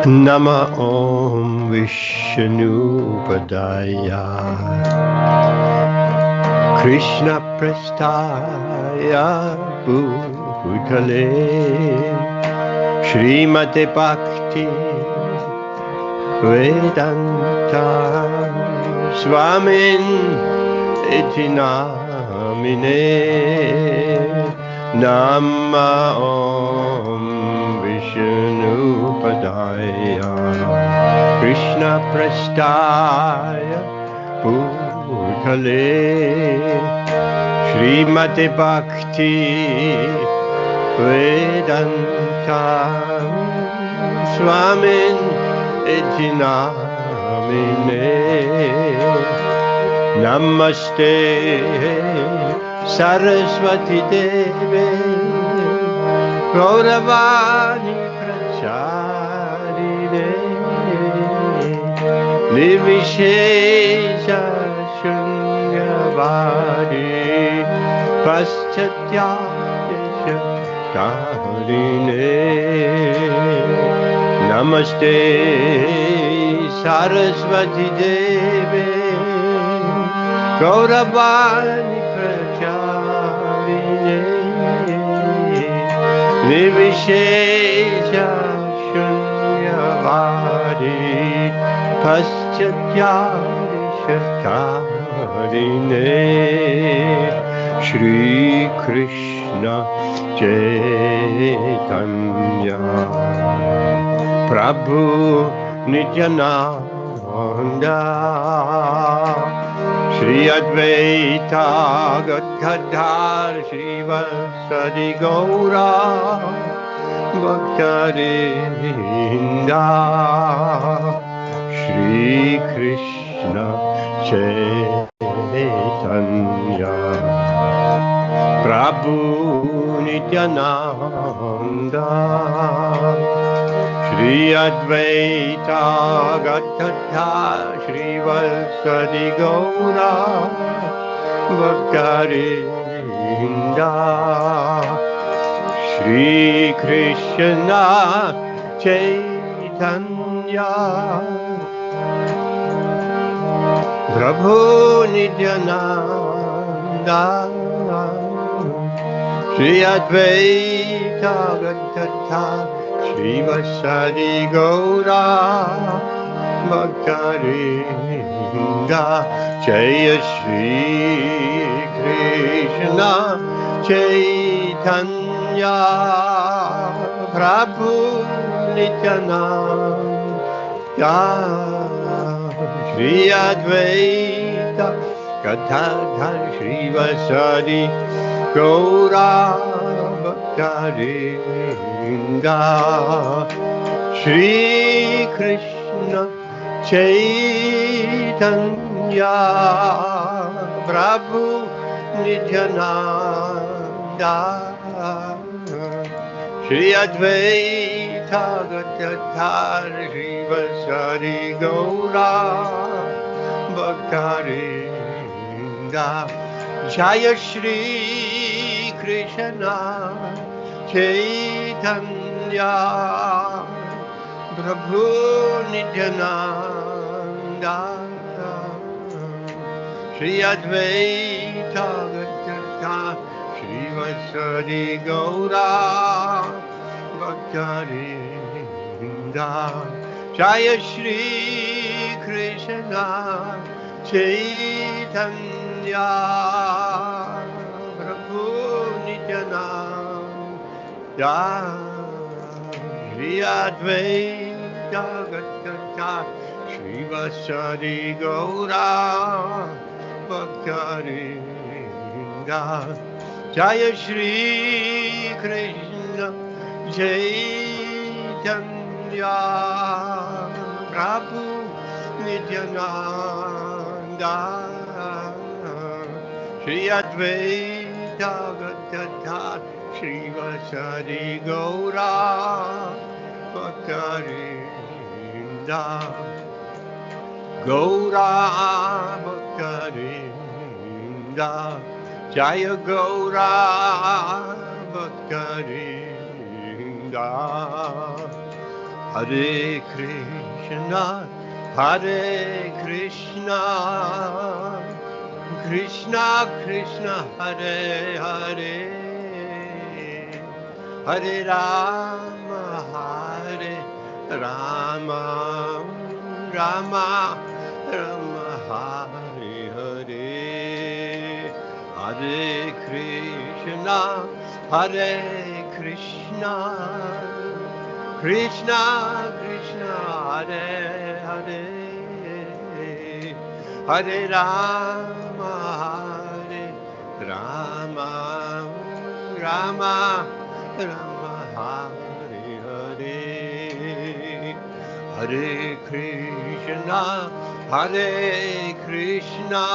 Nama Om Vishnupadaya Krishna Prastaya Bhutale Śrīmad-Bhakti Vedanta Swamin iti namine Nama Om Vishnupadaya Krishna Prastaya Bhutale Śrīmad-Bhakti Vedanta Swamin iti namine Namaste Saraswati Deve Gauravani Pracharine Nirvishesha Shunyavadi Paschatya Karine Namaste Saraswati Deve Gauravani Pracharine Nirvishesha Shunyavadi Paschatya Karine Shri Krishna Chaitanya Prabhu Nityananda Shri Advaita Gadgadhar Shrivasadi Gaura Bhaktarinda Shri Krishna Chaitanya Prabhu Nityananda Shri Advaita Gadgadhar Shrivasadi Gaura Bhaktarinda Shri Krishna Chaitanya Prabhu Nityananda Shri Advaita Gadgadhar Shrivasadi Gaura Bhaktarinda Jaya Shri Krishna Chaitanya Prabhu Nityananda Shri Advaita Gadadhar Shrivasadi Gaura Bhaktarinda Shri Krishna Chaitanya Prabhu Nityananda Shri Advaita Gadadhar Shrivasadi Gaura Bhaktarinda Jaya Shri Krishna Chaitanya Prabhu Nityananda Shri Advaita Gadadhar Shrivasadi Gaura Bhaktarinda Jaya Shri Krishna Chaitanya Prabhu Nityananda Shri Advaita Gadadhar Shrivasadi Gaura Bhaktarinda Jaya Shri Krishna Chaitanya Prabhu Nityananda Shri Advaita Gadadhar Shrivasadi Gaura Bhaktarinda Gaura Bhaktarinda Jaya Gaura Bhaktarinda Hare Krishna, Hare Krishna, Krishna Krishna, Hare Hare, Hare Rama, Hare Rama, Rama Rama, Hare Hare, Hare Krishna, Hare Krishna, Krishna Krishna, Hare Hare, Hare Rama, Hare Rama, Rama Rama, Hare Hare, Hare Krishna, Hare Krishna,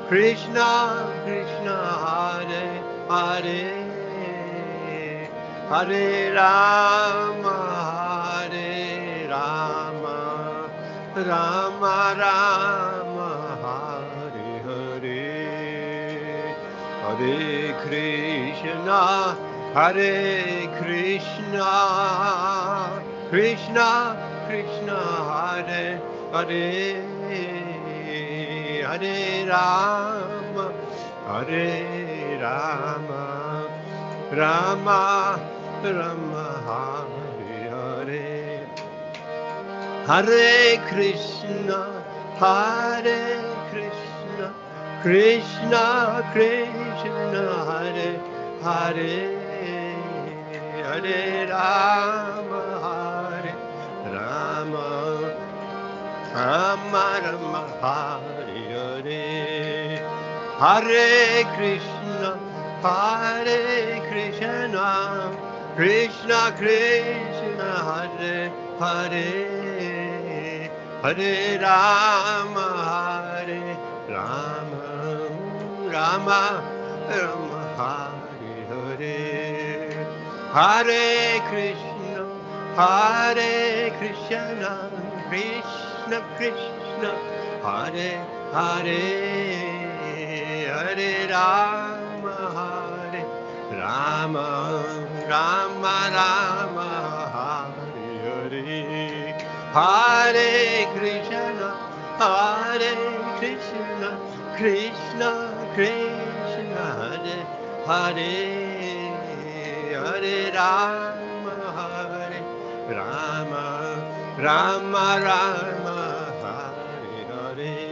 Krishna Krishna, Hare Hare, Hare Rama, Hare Rama, Rama Rama, Hare Hare, Hare Krishna, Hare Krishna, Krishna Krishna, Hare Hare, Hare Rama, Hare Rama, Rama Rama, Hare Hare, Hare Krishna, Hare Krishna, Krishna Krishna, Hare Hare, Hare Rama, Hare Rama, Rama Rama, Hare Hare, Hare Krishna, Hare Krishna, Krishna Krishna, Hare Hare, Hare Rama, Hare Rama, Rama Rama, Hare Hare, Hare Krishna, Hare Krishna, Krishna Krishna, Hare Hare, Hare Rama, Hare Rama, Rama Rama, Hare Hare, Hare Krishna, Hare Krishna, Krishna Krishna, Hare Hare, Hare Rama, Hare Rama, Rama Rama, Hare Hare,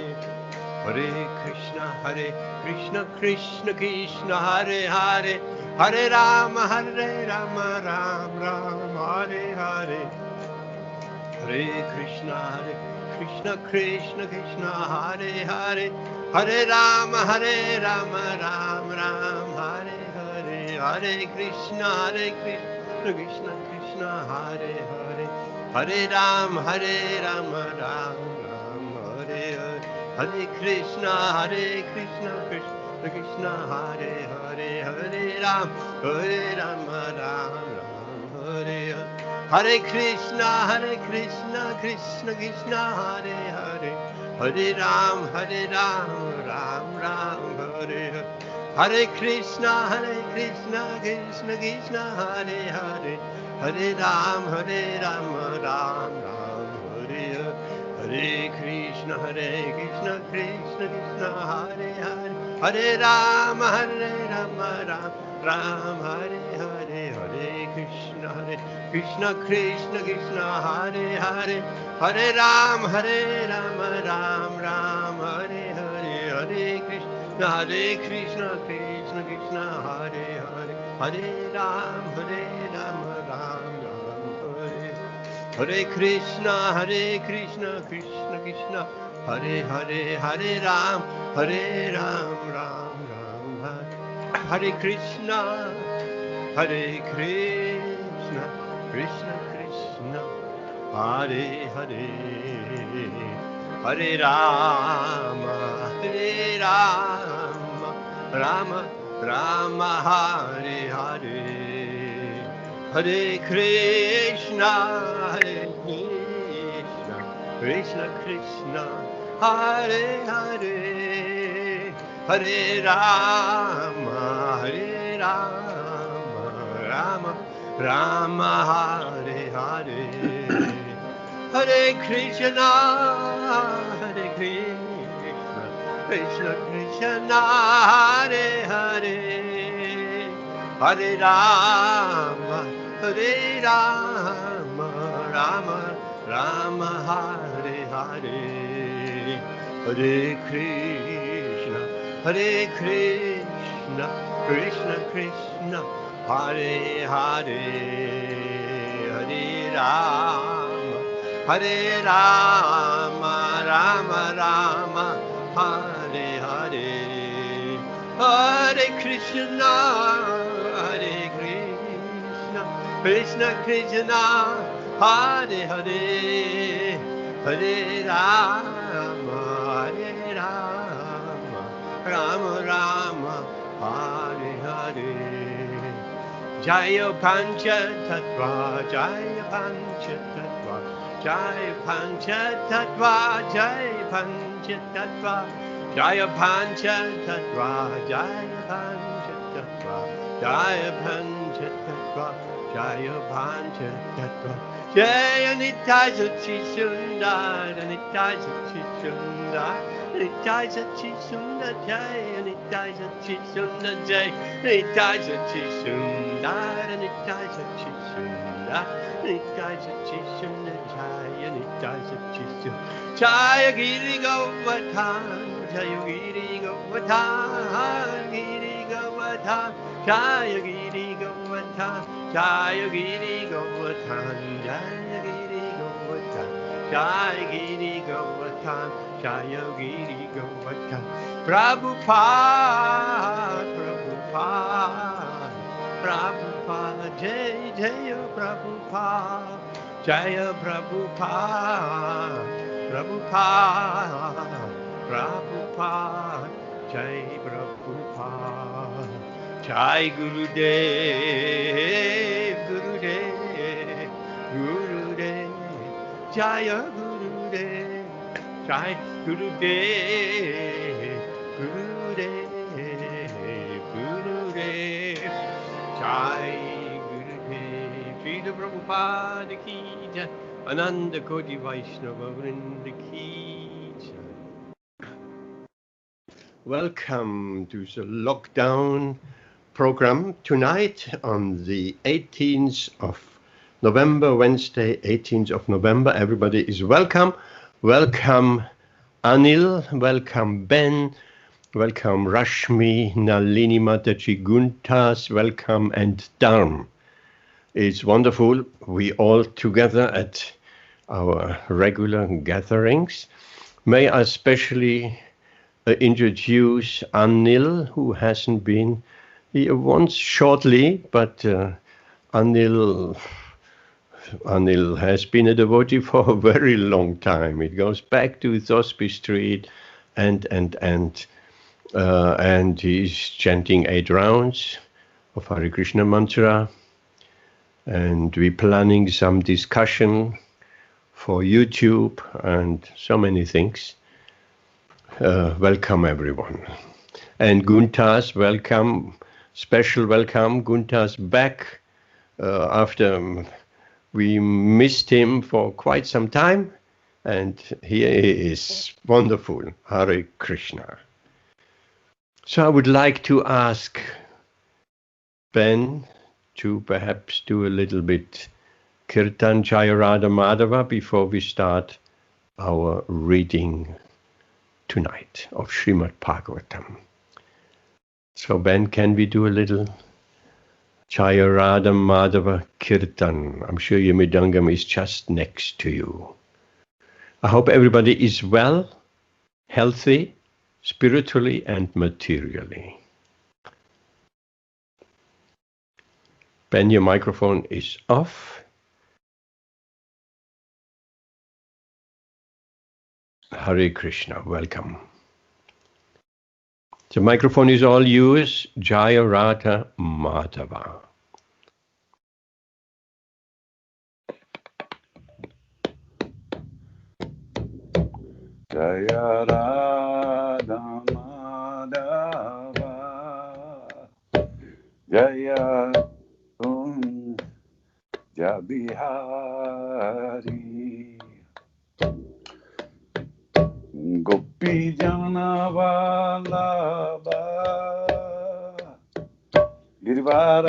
Hare Krishna, Krishna Krishna, Hare Hare, Hare Rama, Rama Rama, Hare Hare, Hare Krishna, Krishna Krishna, Hare Hare, Hare Rama, Rama Rama, Hare Hare, Hare Krishna, Krishna Krishna, Hare Hare, Hare Rama, Rama Rama, Hare Hare, Hare Krishna, Krishna Krishna, Hare Hare, Hare Rama, Rama Rama, Hare Hare, Hare Krishna, Krishna Krishna, Hare Hare, Hare Ram, Ram Ram, Hare Hare, Hare Krishna, Krishna Krishna, Hare Hare, Hare Ram, Ram Ram, Hare Hare, Hare Krishna, Krishna Krishna, Hare Hare, Hare Ram, Ram Ram, Hare Hare, Hare Krishna, Krishna Krishna, Hare Hare, Hare Ram, Ram Ram, Hare Hare, Hare Krishna, Krishna Krishna, Hare Hare, Hare Ram, Ram Ram, Hare Hare Krishna, Krishna Krishna, Hare Hare, Hare Ram, Ram Ram, Hare Krishna, Krishna Krishna, Hare Hare, Hare Rama, Rama Rama, Hare Hare, Hare Krishna, Krishna Krishna, Hare Hare, Hare Rama, Rama Rama Hare Hare Hare Krishna Hare Krishna Krishna Krishna Hare Hare Hare Rama Rama Rama Hare Hare Hare Krishna Krishna Krishna Hare Hare Hare Rama Rama Rama Hare Hare Hare Krishna Krishna Krishna Hare Hare Hare Rama Rama Rama Hare Hare Jaya Pancha Tattva Jaya Pancha Tattva Jaya Pancha Tattva Jaya Pancha Tattva Jaya Pancha Tattva Jaya Pancha Tattva Jaya Pancha Tattva Jaya Pancha Tattva Jaya Nitai Sachi Sundar Nitai Sachi Sundar Nitai Sachi Sundar Jaya Nitai Sachi Sundar Jaya Nitai Sachi Sundar Nitai Sachi Sundar Nitai Sachi Sundar Jaya Nitai Sachi Sundar Jaya Giri Govardhan Jaya Giri Govardhan Giri Govardhan Jaya Giri Govardhan Jaya Giri Govardhan Jaya Giri Govardhan Jaya Giri Govardhan Jaya Giri Govardhan Prabhupada Jai Jaya Prabhupada Jaya Prabhupada Jai Prabhupada Jai Gurudev Jaya Gurudev Jai Gurudev Jai Gurudev Srila Prabhupada ki jai Ananda Koti Vaishnava Vrinda ki jai. Welcome to the lockdown program tonight on the 18th of November, Wednesday, 18th of November. Everybody is welcome. Welcome Anil, welcome Ben, welcome Rashmi, Nalini Mataji, Guntas, welcome and Dharm. It's wonderful. We all together at our regular gatherings. May I especially introduce Anil, who hasn't been here once shortly, but Anil has been a devotee for a very long time. It goes back to Thosby Street, and he's chanting 8 rounds of Hare Krishna mantra, and we're planning some discussion for YouTube and so many things. Welcome everyone. And Guntas, welcome, special welcome. Guntas back after we missed him for quite some time, and here he is. Wonderful. Hare Krishna. So I would like to ask Ben to perhaps do a little bit Kirtan Jaya Radha Madhava before we start our reading tonight of Śrīmad-Bhāgavatam. So Ben, can we do a little Jaya Radha Madhava Kirtan? I'm sure your Mridangam is just next to you. I hope everybody is well, healthy, spiritually and materially. Ben, your microphone is off. Hare Krishna, welcome. The microphone is all yours. Jaya Radha Madhava. Jaya Radha Madhava Jaya Jabihari Gopi Jana Vallabha Girvaradari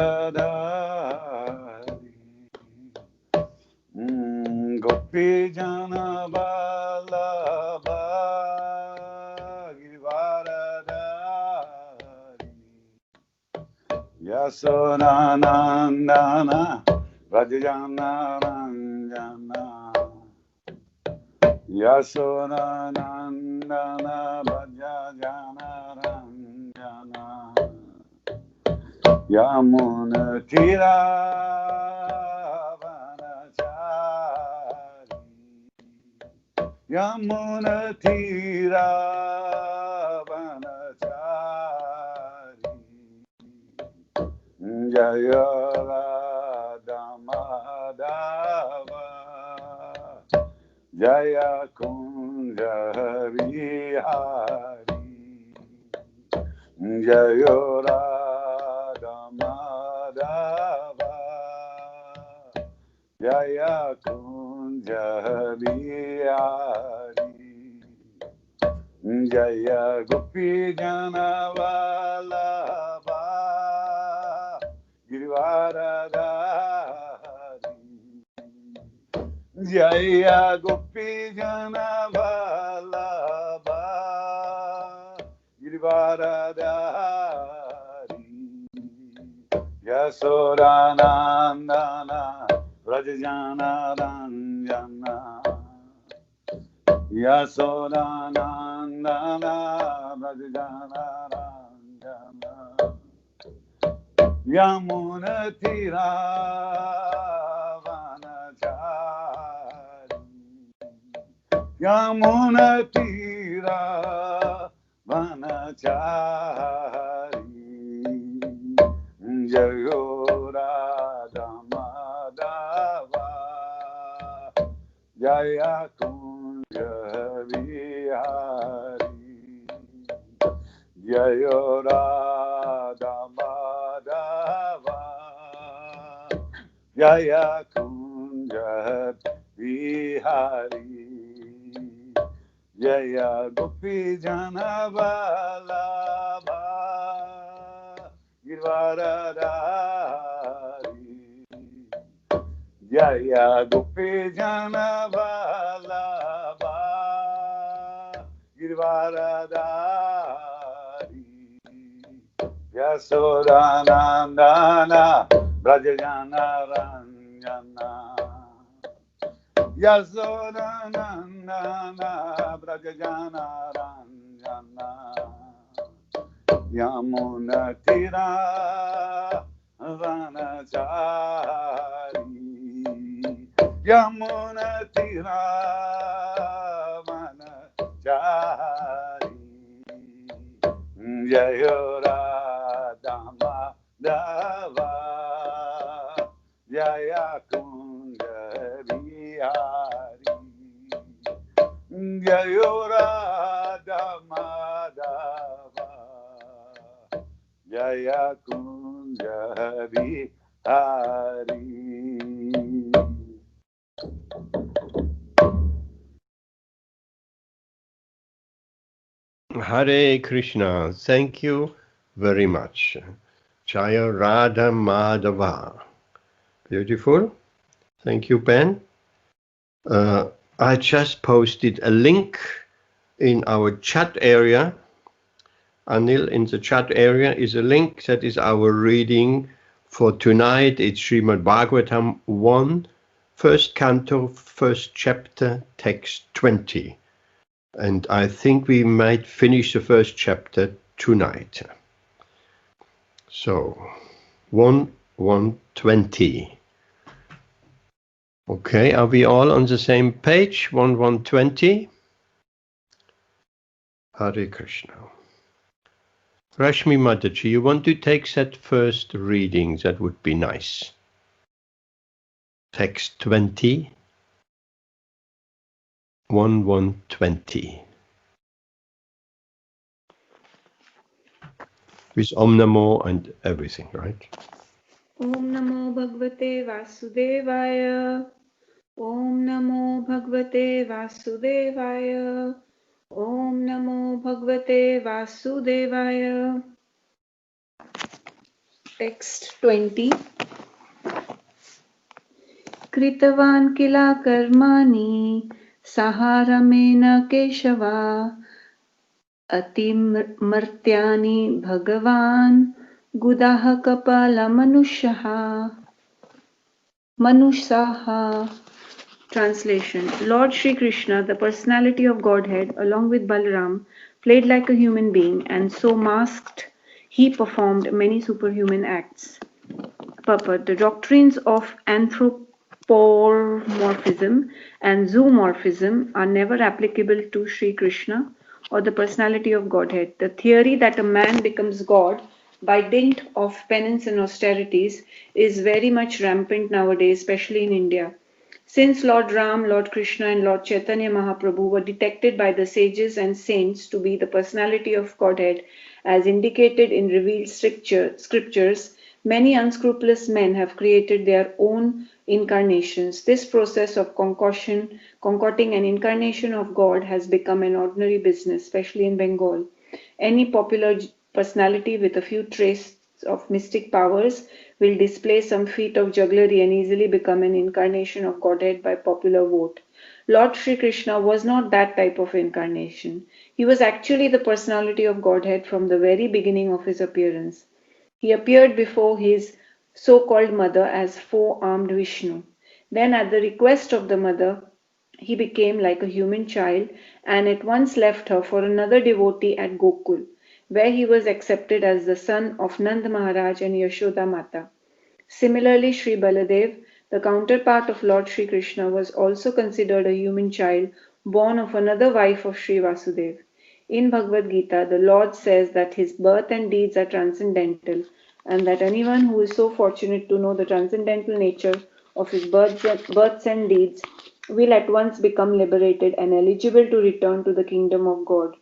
Gopi Jana Vallabha Girvaradari Yasodhanandana Vrajajana Ranjana Yasodhanandana Vrajajana Ranjana Yamuna Tira Vanachari Yamuna Tira Vanachari Jaya Radha Madhava Jaya Kunja Vihari Jaya Radha Madhava Jaya Kunja Vihari Jaya Gopi Jana Vallabha Girvaradari Jaya Gopi Jana Vallabha Girvaradari Yasodhanandana Vrajajana Ranjana Yasodhanandana Vrajajana Ranjana Yamuna Tira Vanachari Yamuna Tira Vanachari Jayo Radha Madhava Jaya Kunja Vihari Jayo Radha Madhava Jaya Kunja Vihari Jaya Gopi Jana Vallabha Girvaradari Jaya Gopi Jana Vallabha Girvaradari Yasodhanandana Vrajajana Ranjana Yasodhanandana Vrajajana Ranjana Yamuna Tira Vanachari Yamuna Tira Vanachari Jaya Radha Madhava Jaya Kunja Vihari Jaya Radha Madhava Jaya Kunja Vihari. Hare Krishna. Thank you very much. Jaya Radha Madhava. Beautiful. Thank you, Ben. I just posted a link in our chat area. Anil, in the chat area is a link that is our reading for tonight. It's Śrīmad-Bhāgavatam 1, first canto, first chapter, text 20. And I think we might finish the first chapter tonight. So, 1:20. Okay, are we all on the same page? 1:20. Hare Krishna. Rashmi Mataji, you want to take that first reading? That would be nice. Text 20. 1:20. With Om Namo and everything, right? Om Namo Bhagavate Vasudevaya. Om Namo Bhagavate Vasudevaya. Om Namo Bhagavate Vasudevaya. Text 20. Kritavan kila karmani saharamena keshava Atimartyani Bhagavan Gudaha Kapala Manushaha. Translation. Lord Shri Krishna, the personality of Godhead, along with Balaram, played like a human being, and so masked, he performed many superhuman acts. Purport. The doctrines of anthropomorphism and zoomorphism are never applicable to Sri Krishna or the personality of Godhead. The theory that a man becomes God by dint of penance and austerities is very much rampant nowadays, especially in India. Since Lord Ram, Lord Krishna, and Lord Chaitanya Mahaprabhu were detected by the sages and saints to be the personality of Godhead, as indicated in revealed scriptures, many unscrupulous men have created their own incarnations. This process of concocting an incarnation of God has become an ordinary business, especially in Bengal. Any popular personality with a few traces of mystic powers will display some feat of jugglery and easily become an incarnation of Godhead by popular vote. Lord Sri Krishna was not that type of incarnation. He was actually the personality of Godhead from the very beginning of his appearance. He appeared before his so-called mother as four-armed Vishnu. Then, at the request of the mother, he became like a human child and at once left her for another devotee at Gokul, where he was accepted as the son of Nand Maharaj and Yashoda Mata. Similarly, Sri Baladev, the counterpart of Lord Sri Krishna, was also considered a human child born of another wife of Sri Vasudev. In Bhagavad Gita, the Lord says that his birth and deeds are transcendental, and that anyone who is so fortunate to know the transcendental nature of his births and deeds will at once become liberated and eligible to return to the kingdom of God.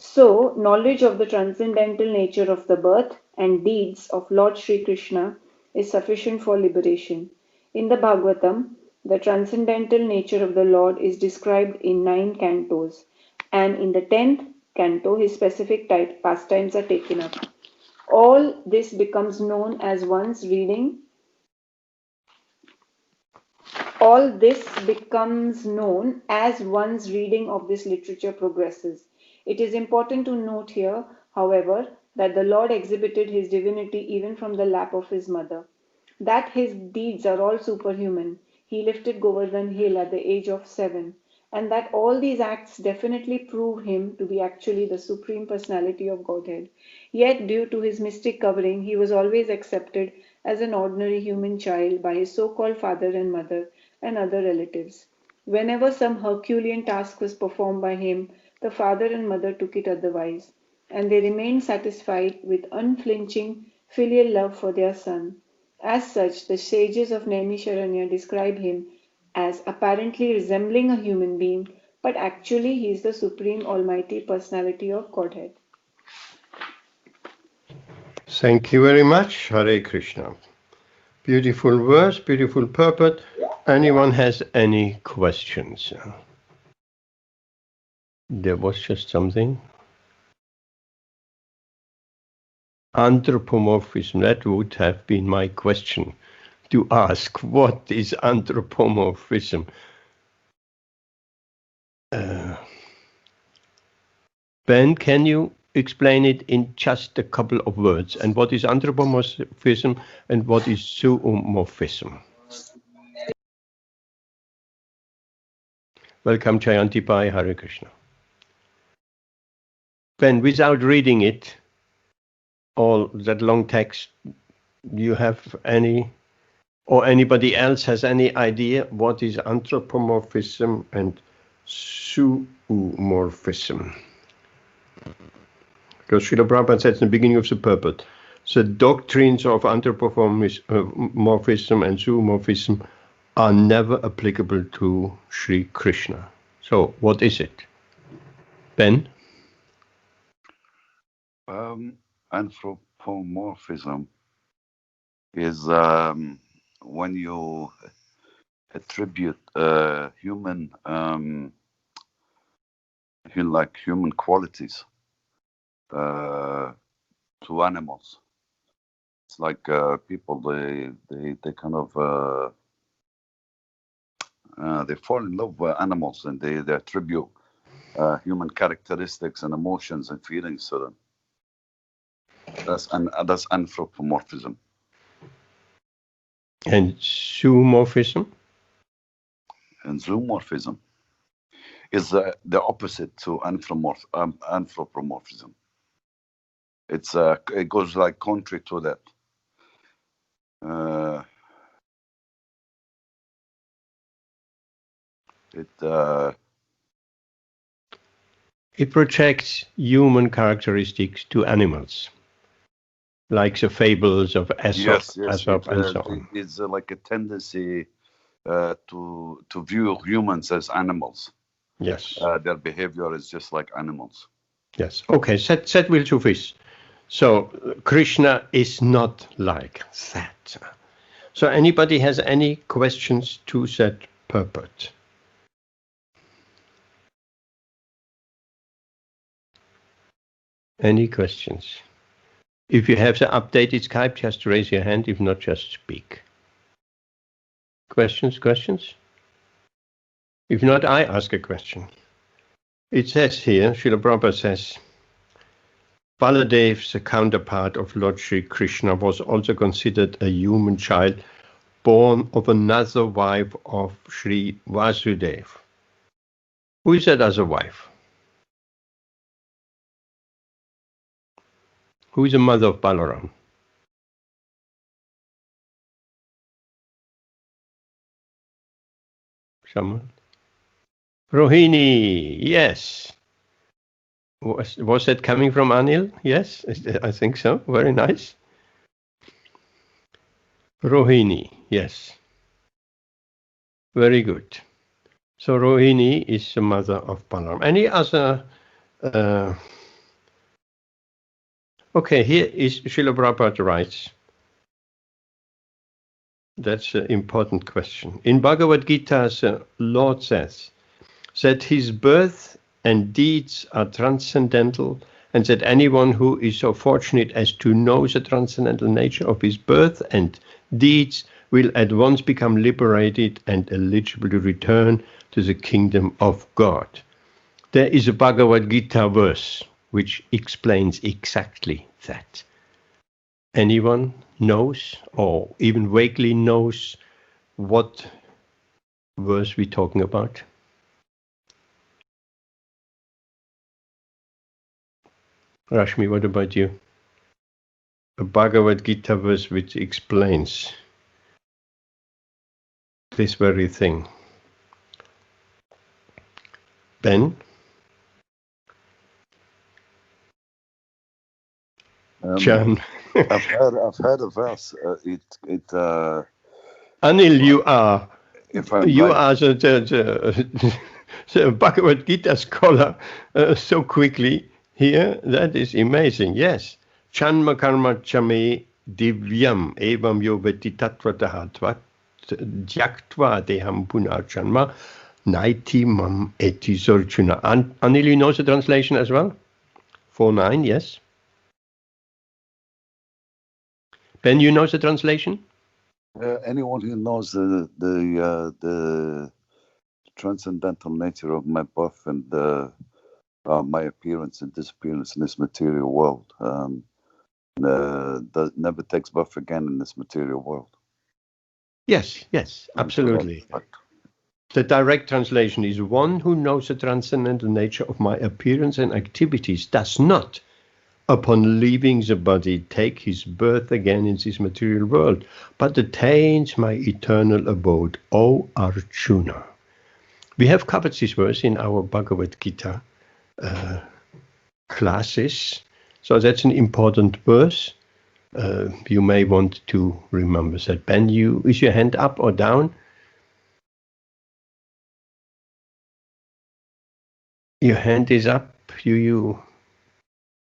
So, knowledge of the transcendental nature of the birth and deeds of Lord Sri Krishna is sufficient for liberation. In the Bhagavatam, the transcendental nature of the Lord is described in 9 cantos, and in the 10th canto, his specific pastimes are taken up. All this becomes known as one's reading All this becomes known as one's reading of this literature progresses. It is important to note here, however, that the Lord exhibited his divinity even from the lap of his mother. That his deeds are all superhuman. He lifted Govardhan Hill at the age of 7, and that all these acts definitely prove him to be actually the Supreme Personality of Godhead. Yet, due to his mystic covering, he was always accepted as an ordinary human child by his so-called father and mother and other relatives. Whenever some Herculean task was performed by him, the father and mother took it otherwise, and they remained satisfied with unflinching filial love for their son. As such, the sages of Naimisharanya describe him as apparently resembling a human being, but actually he is the Supreme Almighty Personality of Godhead. Thank you very much, Hare Krishna. Beautiful verse, beautiful purport. Anyone has any questions? There was just something. Anthropomorphism, that would have been my question to ask. What is anthropomorphism? Ben, can you explain it in just a couple of words? And what is anthropomorphism and what is zoomorphism? Welcome, Jayanti Pai, Hare Krishna. Ben, without reading it, all that long text, you have any, or anybody else has any idea what is anthropomorphism and zoomorphism? Because Srila Prabhupada said in the beginning of the purport, the doctrines of anthropomorphism and zoomorphism are never applicable to Sri Krishna. So, what is it? Ben? Anthropomorphism is when you attribute human human qualities to animals. It's like people they kind of they fall in love with animals, and they attribute human characteristics and emotions and feelings to them. That's anthropomorphism. And zoomorphism? And zoomorphism is the opposite to anthropomorphism. It goes like contrary to that. It projects human characteristics to animals, like the fables of Aesop and so on. It's like a tendency to view humans as animals. Yes. Their behavior is just like animals. Yes. Okay, that will suffice. So Krishna is not like that. So anybody has any questions to that purport? Any questions? If you have the updated Skype, just raise your hand. If not, just speak. Questions? If not, I ask a question. It says here, Srila Prabhupada says, Baladev, the counterpart of Lord Sri Krishna, was also considered a human child born of another wife of Sri Vasudev. Who is that other wife? Who is the mother of Balaram? Someone? Rohini, yes. Was that coming from Anil? Yes, I think so. Very nice. Rohini, yes. Very good. So Rohini is the mother of Balaram. Any other? Okay, here is Srila Prabhupada writes. That's an important question. In Bhagavad Gita, the Lord says that his birth and deeds are transcendental, and that anyone who is so fortunate as to know the transcendental nature of his birth and deeds will at once become liberated and eligible to return to the kingdom of God. There is a Bhagavad Gita verse which explains exactly that. Anyone knows, or even vaguely knows, what verse we're talking about? Rashmi, what about you? A Bhagavad Gita verse which explains this very thing. Ben? John? I've heard a verse. Anil, you are right. the Bhagavad Gita scholar so quickly here. That is amazing. Yes. Chanma karma chame divyam evam yo veti tatvataha tvat jaktva deham punarchanma naiti mam eti sorchuna. Anil, you know the translation as well? 4:9, yes. Ben, you know the translation? Anyone who knows the transcendental nature of my birth and my appearance and disappearance in this material world never takes birth again in this material world. Yes, absolutely. The direct translation is, one who knows the transcendental nature of my appearance and activities does not, upon leaving the body, take his birth again in this material world, but attains my eternal abode, O Arjuna. We have covered this verse in our Bhagavad Gita classes, so that's an important verse. You may want to remember that. Ben, is your hand up or down? Your hand is up.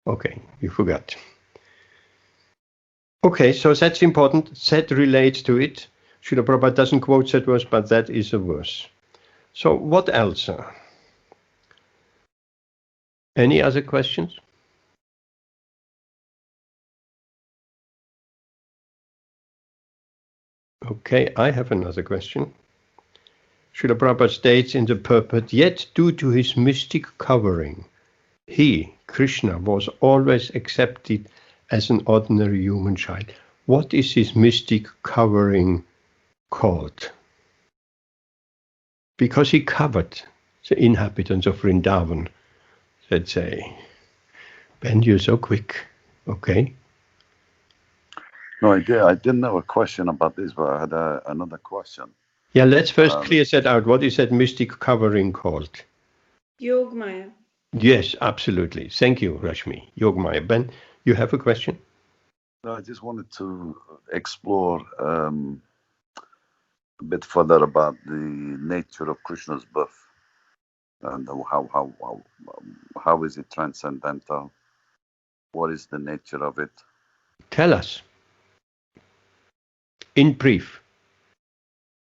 Okay, you forgot. Okay, so that's important. That relates to it. Srila Prabhupada doesn't quote that verse, but that is a verse. So what else? Any other questions? Okay, I have another question. Srila Prabhupada states in the purport, yet due to his mystic covering, he, Krishna, was always accepted as an ordinary human child. What is his mystic covering called? Because he covered the inhabitants of Vrindavan, let's say. Ben, you're so quick. Okay. No, I didn't have a question about this, but I had another question. Yeah, let's first clear that out. What is that mystic covering called? Yogmaya. Yes, absolutely. Thank you, Rashmi. Yogmaya. Ben, you have a question? No, I just wanted to explore a bit further about the nature of Krishna's birth and how is it transcendental? What is the nature of it? Tell us. In brief.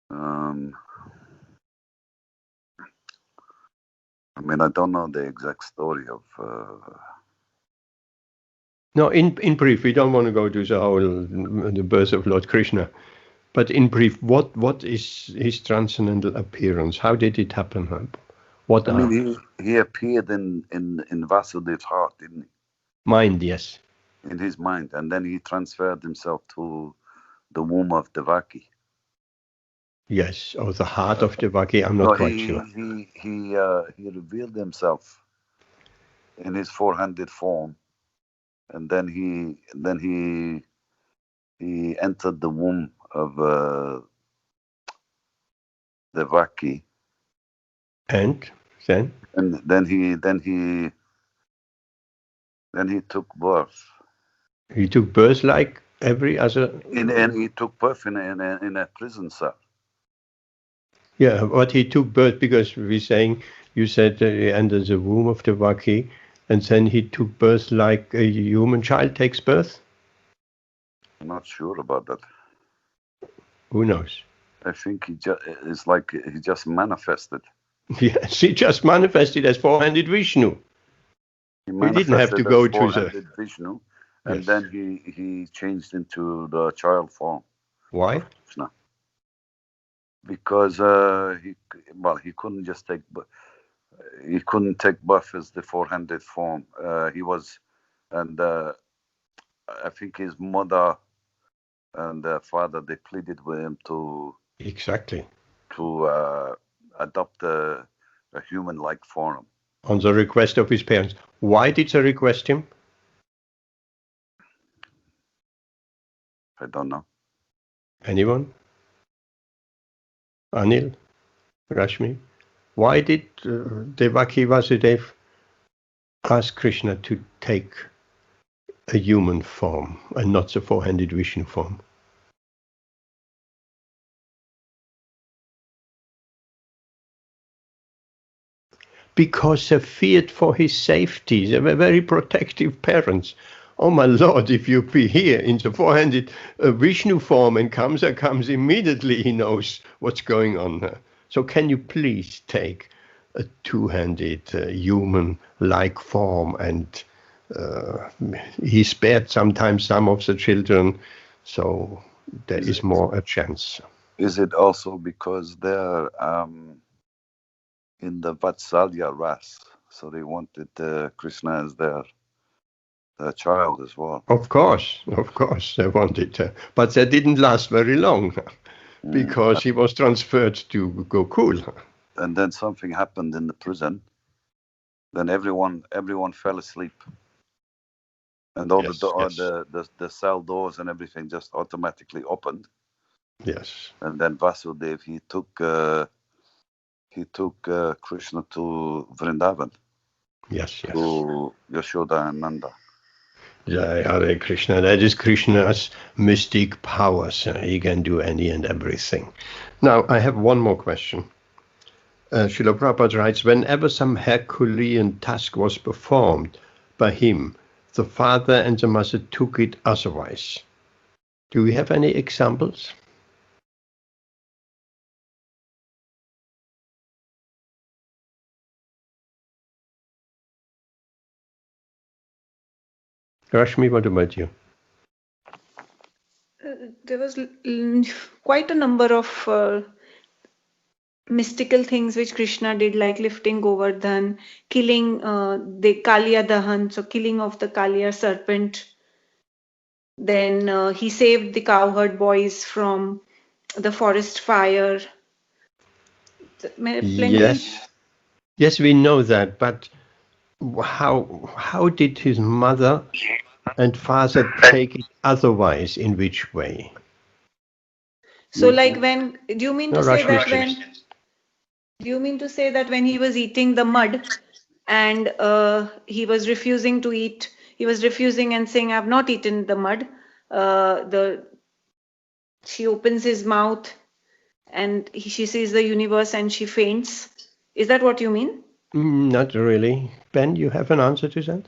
I mean, I don't know the exact story of. No, in brief, we don't want to go to the birth of Lord Krishna, but in brief, what is his transcendental appearance? How did it happen? He appeared in Vasudev's heart, didn't he? Mind, yes. In his mind, and then he transferred himself to the womb of Devaki. Yes, or the heart of Devaki. I'm not quite sure. He revealed himself in his four-handed form, and then he entered the womb of Devaki. And then? And then he took birth. He took birth like every other. And he took birth in a prison cell. Yeah, but he took birth because you said he entered the womb of Devaki, and then he took birth like a human child takes birth? I'm not sure about that. Who knows? I think it's like he just manifested. Yes, he just manifested as four-handed Vishnu. He didn't have to go to the Vishnu, and yes. Then he changed into the child form. Why? Because he couldn't just take birth as the four-handed form. He was, and I think his mother and father, they pleaded with him to adopt a human-like form. On the request of his parents. Why did they request him? I don't know. Anyone? Anil? Rashmi? Why did Devaki Vasudeva ask Krishna to take a human form and not the four-handed Vishnu form? Because they feared for his safety. They were very protective parents. Oh my Lord, if you be here in the four-handed Vishnu form and Kamsa comes immediately, he knows what's going on. So can you please take a two-handed human-like form? And he spared sometimes some of the children, so there is more a chance. Is it also because they're in the Vatsalya ras, so they wanted Krishna as their child as well? Of course, they wanted, but that didn't last very long because he was transferred to Gokul. And then something happened in the prison. Then everyone fell asleep, and all the cell doors and everything just automatically opened. Yes. And then Vasudeva, he took Krishna to Vrindavan. Yes. To Yashoda and Nanda. Jai Hare Krishna. That is Krishna's mystic powers. He can do any and everything. Now, I have one more question. Srila Prabhupada writes, whenever some Herculean task was performed by him, the father and the mother took it otherwise. Do we have any examples? Rashmi, what about you? There was quite a number of mystical things which Krishna did, like lifting Govardhan, killing the Kaliya Dahan, so killing of the Kaliya serpent. Then he saved the cowherd boys from the forest fire. Yes, we know that, but how did his mother and father take it otherwise? In which way? So, like, when do you mean to say that when? Do you mean to say that when he was eating the mud and he was refusing to eat, he was refusing and saying, "I've not eaten the mud." She opens his mouth and she sees the universe and she faints. Is that what you mean? Not really. Ben, you have an answer to that?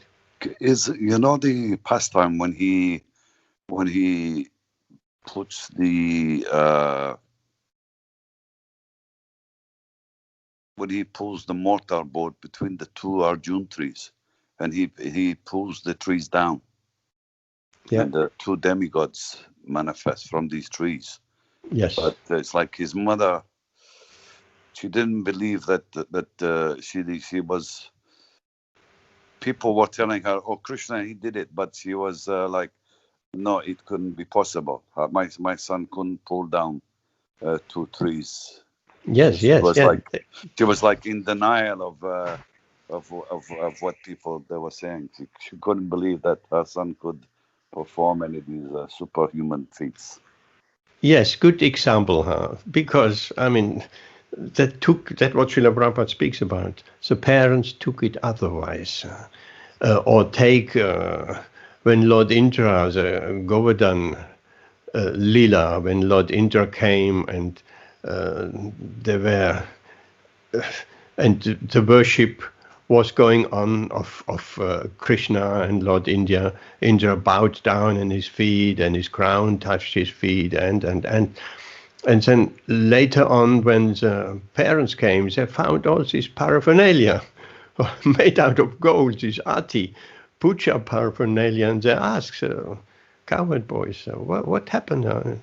Is the pastime when he puts the when he pulls the mortar board between the two Arjun trees, and he pulls the trees down, and the two demigods manifest from these trees. Yes, but it's like his mother. She didn't believe that she was. People were telling her, "Oh, Krishna, he did it," but she was like, "No, it couldn't be possible. My son couldn't pull down two trees." Yes. She was like in denial of what people they were saying. She couldn't believe that her son could perform any of these superhuman feats. Yes, good example, huh? Because I mean, that what Srila Prabhupada speaks about. So parents took it otherwise, or take when Lord Indra, the Govardhan Lila, when Lord Indra came and there were and the worship was going on of Krishna, and Lord Indra bowed down in his feet, and his crown touched his feet, and then later on, when the parents came, they found all this paraphernalia made out of gold, this Ati, puja paraphernalia, and they asked cowherd boys, what happened?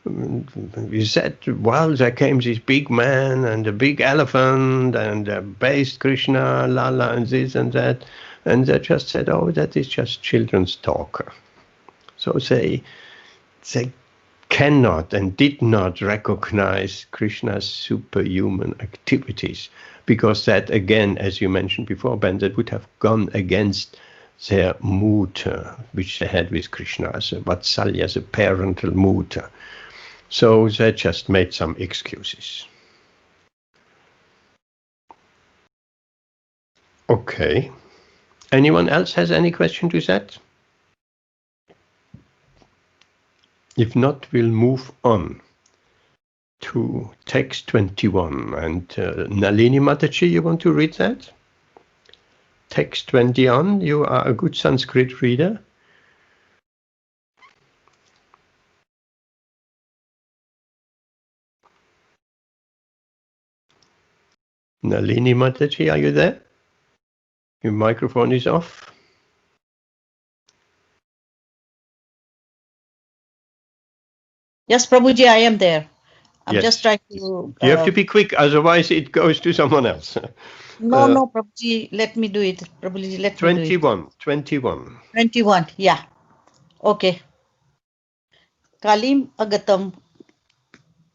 We said, well, there came this big man and a big elephant and based Krishna, Lala, and this and that. And they just said, oh, that is just children's talk. So they cannot and did not recognize Krishna's superhuman activities, because that, again, as you mentioned before, Ben, that would have gone against their mood, which they had with Krishna, as a Vatsalya, as a parental mood. So they just made some excuses. Okay. Anyone else has any question to that? If not, we'll move on to text 21. And Nalini Mataji, you want to read that? Text 21, you are a good Sanskrit reader. Nalini Mataji, are you there? Your microphone is off. Yes, Prabhuji, I am there. I'm Yes. just trying to... You have to be quick, otherwise it goes to someone else. No, Prabhuji, let me do it. Prabhuji, let me do it. 21, yeah. Okay. Kalim agatam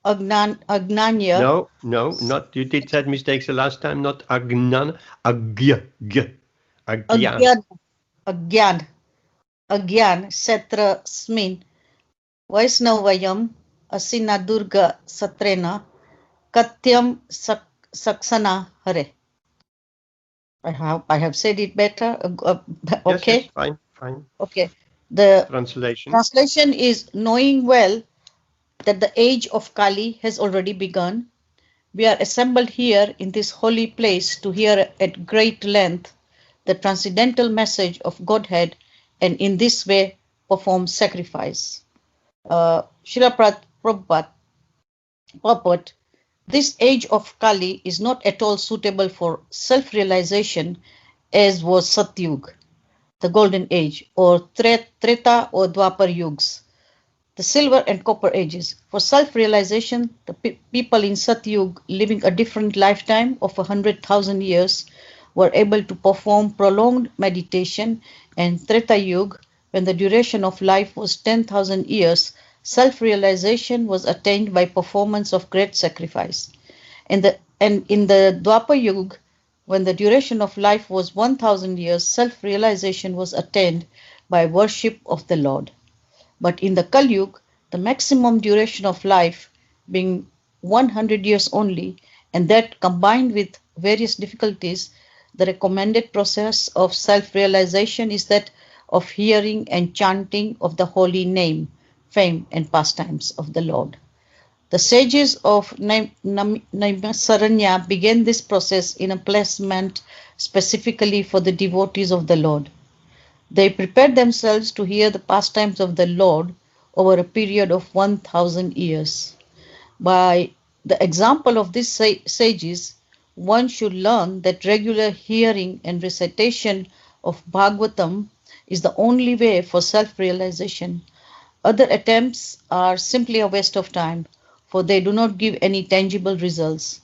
agnanya. No, not, you did that mistake the last time, not agnan, agyan. Agyan setra smin Vaisnavayam asina durga satrena katyam saksana hare. I have said it better. Okay. Yes, fine. Okay. The translation is knowing well that the age of Kali has already begun. We are assembled here in this holy place to hear at great length the transcendental message of Godhead, and in this way perform sacrifice. Srila Prabhupada purport, this age of Kali is not at all suitable for self-realization as was Satyug, the golden age, or Treta or Dwapar yugs, the silver and copper ages. For self-realization, the people in Satyug living a different lifetime of 100,000 years were able to perform prolonged meditation, and Treta Yuga, when the duration of life was 10,000 years, self-realization was attained by performance of great sacrifice. And in the Dwapar Yuga, when the duration of life was 1,000 years, self-realization was attained by worship of the Lord. But in the Kali Yuga, the maximum duration of life being 100 years only, and that combined with various difficulties, the recommended process of self-realization is that of hearing and chanting of the holy name, fame, and pastimes of the Lord. The sages of Naimisaranya began this process in a place meant specifically for the devotees of the Lord. They prepared themselves to hear the pastimes of the Lord over a period of 1,000 years. By the example of these sages, one should learn that regular hearing and recitation of Bhagavatam is the only way for self-realization. Other attempts are simply a waste of time, for they do not give any tangible results.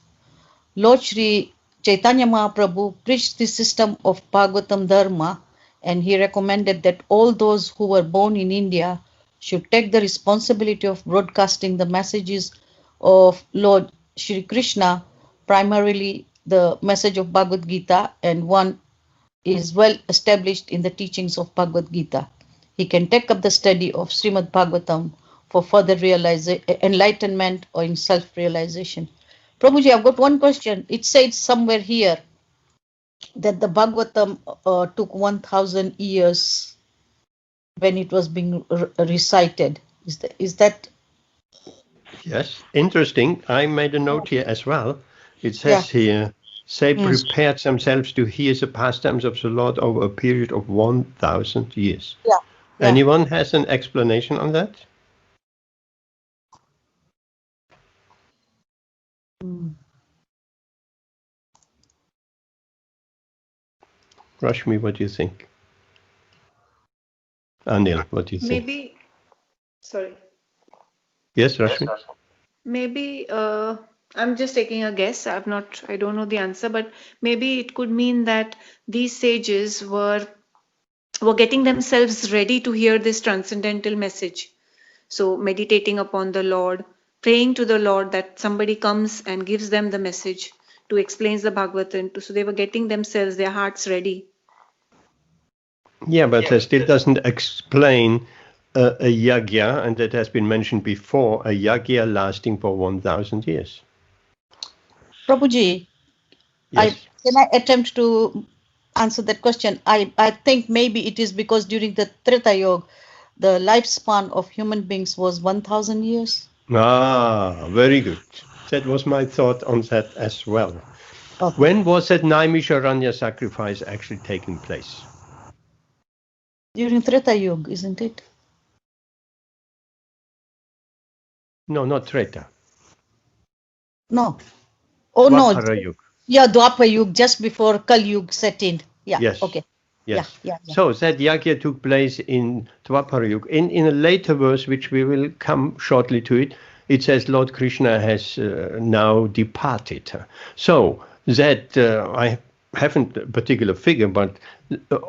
Lord Sri Chaitanya Mahaprabhu preached the system of Bhagavatam Dharma, and he recommended that all those who were born in India should take the responsibility of broadcasting the messages of Lord Shri Krishna, primarily the message of Bhagavad Gita, and one is well established in the teachings of Bhagavad Gita. He can take up the study of Śrīmad-Bhāgavatam for further enlightenment or in self-realization. Prabhuji, I've got one question. It says somewhere here that the Bhagavatam took 1,000 years when it was being recited. Is that? Yes, interesting. I made a note here as well. It says here, they prepared themselves to hear the pastimes of the Lord over a period of 1,000 years. Yeah. Anyone has an explanation on that? Rashmi, what do you think? Anil, what do you think? Maybe, sorry. Yes, Rashmi? Maybe I'm just taking a guess. I don't know the answer, but maybe it could mean that these sages were getting themselves ready to hear this transcendental message. So meditating upon the Lord, praying to the Lord that somebody comes and gives them the message to explain the Bhagavatam. So they were getting themselves, their hearts ready. Yeah, but that still doesn't explain a yagya, and that has been mentioned before, a yagya lasting for 1,000 years. Prabhuji, yes. Can I attempt to answer that question? I think maybe it is because during the Treta Yuga, the lifespan of human beings was 1,000 years. Ah, very good. That was my thought on that as well. Okay. When was that Naimisharanya sacrifice actually taking place? During Treta Yuga, isn't it? No, not Treta. No. Oh, Dwapara no. Yuga. Yeah, Dwapar Yuga, just before Kali Yuga set in. Yeah, yes. Okay. Yes. Yeah. So that yagya took place in Dwapara Yuga. In a later verse, which we will come shortly to it, it says Lord Krishna has now departed. So that I haven't a particular figure, but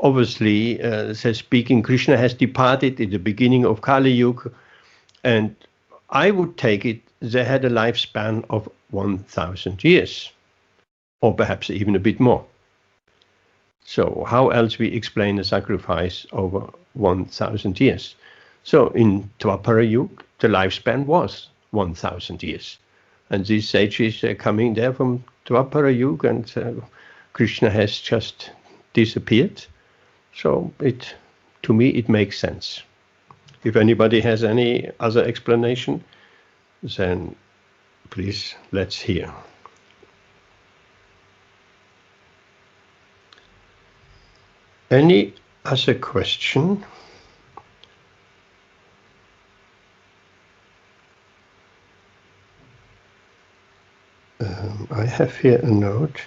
obviously says speaking, Krishna has departed at the beginning of Kali Yuga, and I would take it they had a lifespan of 1,000 years, or perhaps even a bit more. So how else we explain a sacrifice over 1,000 years? So in Dwapara Yuga, the lifespan was 1,000 years. And these sages are coming there from Dwapara Yuga, and Krishna has just disappeared. So to me, it makes sense. If anybody has any other explanation, then please, let's hear. Any other question? I have here a note.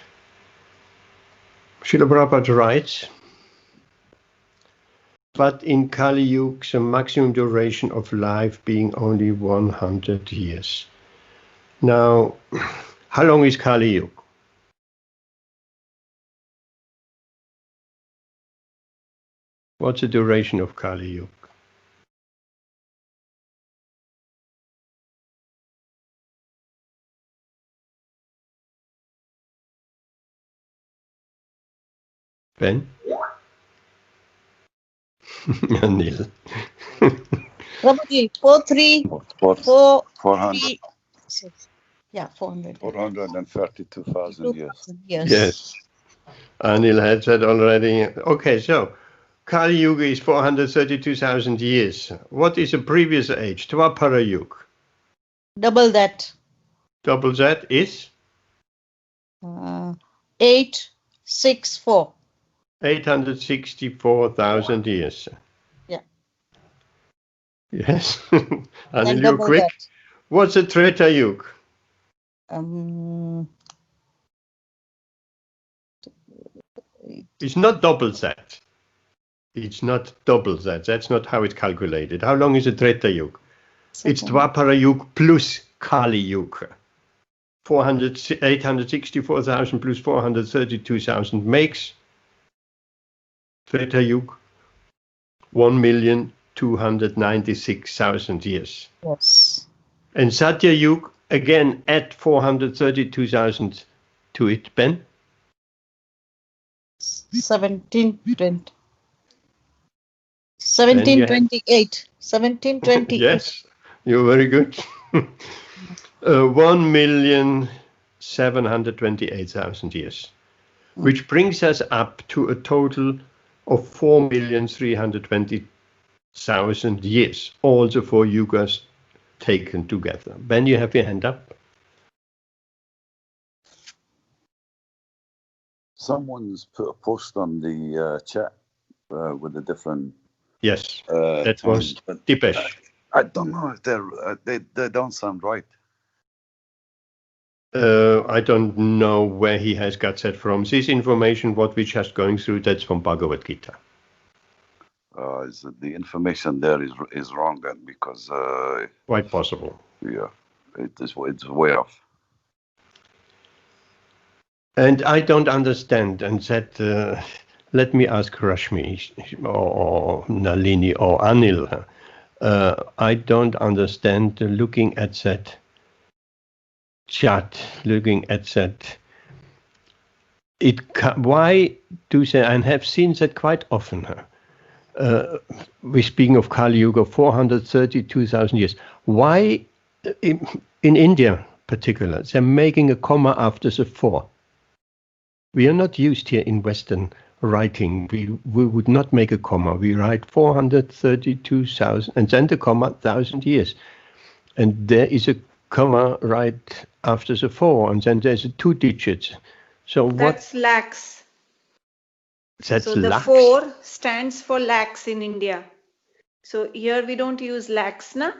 Srila Prabhupada writes, but in Kali Yuga, the maximum duration of life being only 100 years. Now, how long is Kali Yuga? What's the duration of Kali Yuga? Ben? Anil. Prabhuji, 400, 400. 432,000 years. Yes. Anil had said already. Okay, so Kali Yuga is 432,000 years. What is the previous age? Dwapara Yuga. Double that. Double that is? 864. 864,000 years. Yeah. Yes. Then Anil, you're double quick. that. What's a Treta Yuga? It's not double that. It's not double that. That's not how it's calculated. How long is a Treta Yuga? It's Dwapara Yuga plus Kali Yuga. 864,000 plus 432,000 makes Treta Yuga 1,296,000 years. Yes. And Satya Yuga, again, add 432,000 to it, Ben? 1728. 1728. Yes, you're very good. 1,728,000 years, which brings us up to a total of 4,320,000 years, all the four yugas taken together. Ben, you have your hand up. Someone's put a post on the chat with the different. Yes, that times, was but Dipesh. I don't know if they don't sound right. I don't know where he has got that from. This information, what we're just going through, that's from Bhagavad Gita. The information there is wrong then, because Quite possible. yeah, it's way off. And I don't understand, and that, let me ask Rashmi or Nalini or Anil. I don't understand looking at that chat, looking at that. Why do they, and have seen that quite often. We're speaking of Kali Yuga, 432,000 years. Why, in India particular, they're making a comma after the 4? We are not used here in Western writing. We would not make a comma. We write 432,000 and then the comma 1,000 years. And there is a comma right after the 4, and then there's a 2 digits. So That's lakhs. That's so the lakhs? 4 stands for lakhs in India. So here we don't use lakhs, na?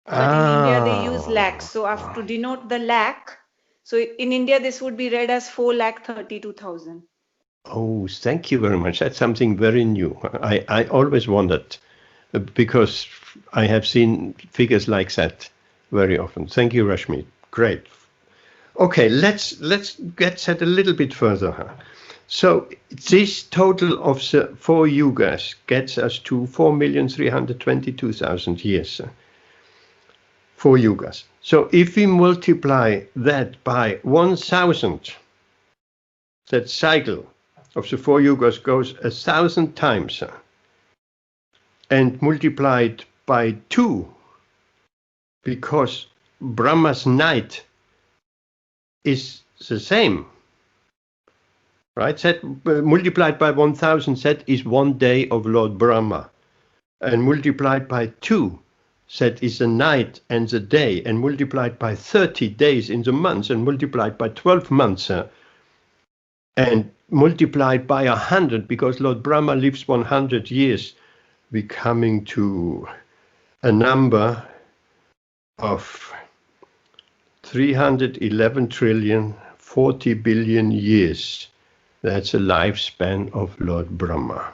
But in India they use lakhs. So to denote the lakh, so in India this would be read as 4,32,000. Oh, thank you very much. That's something very new. I always wondered, because I have seen figures like that very often. Thank you, Rashmi. Great. Okay, let's get that a little bit further. So this total of the 4 yugas gets us to 4,322,000 years. 4 yugas. So if we multiply that by 1,000, that cycle of the 4 yugas goes 1,000 times, and multiplied by 2, because Brahma's night is the same, right? That multiplied by 1,000, that is 1 day of Lord Brahma, and multiplied by 2, that is the night and the day, and multiplied by 30 days in the months, and multiplied by 12 months, and multiplied by 100, because Lord Brahma lives 100 years, we're coming to a number of 311 trillion, 40 billion years. That's a lifespan of Lord Brahma.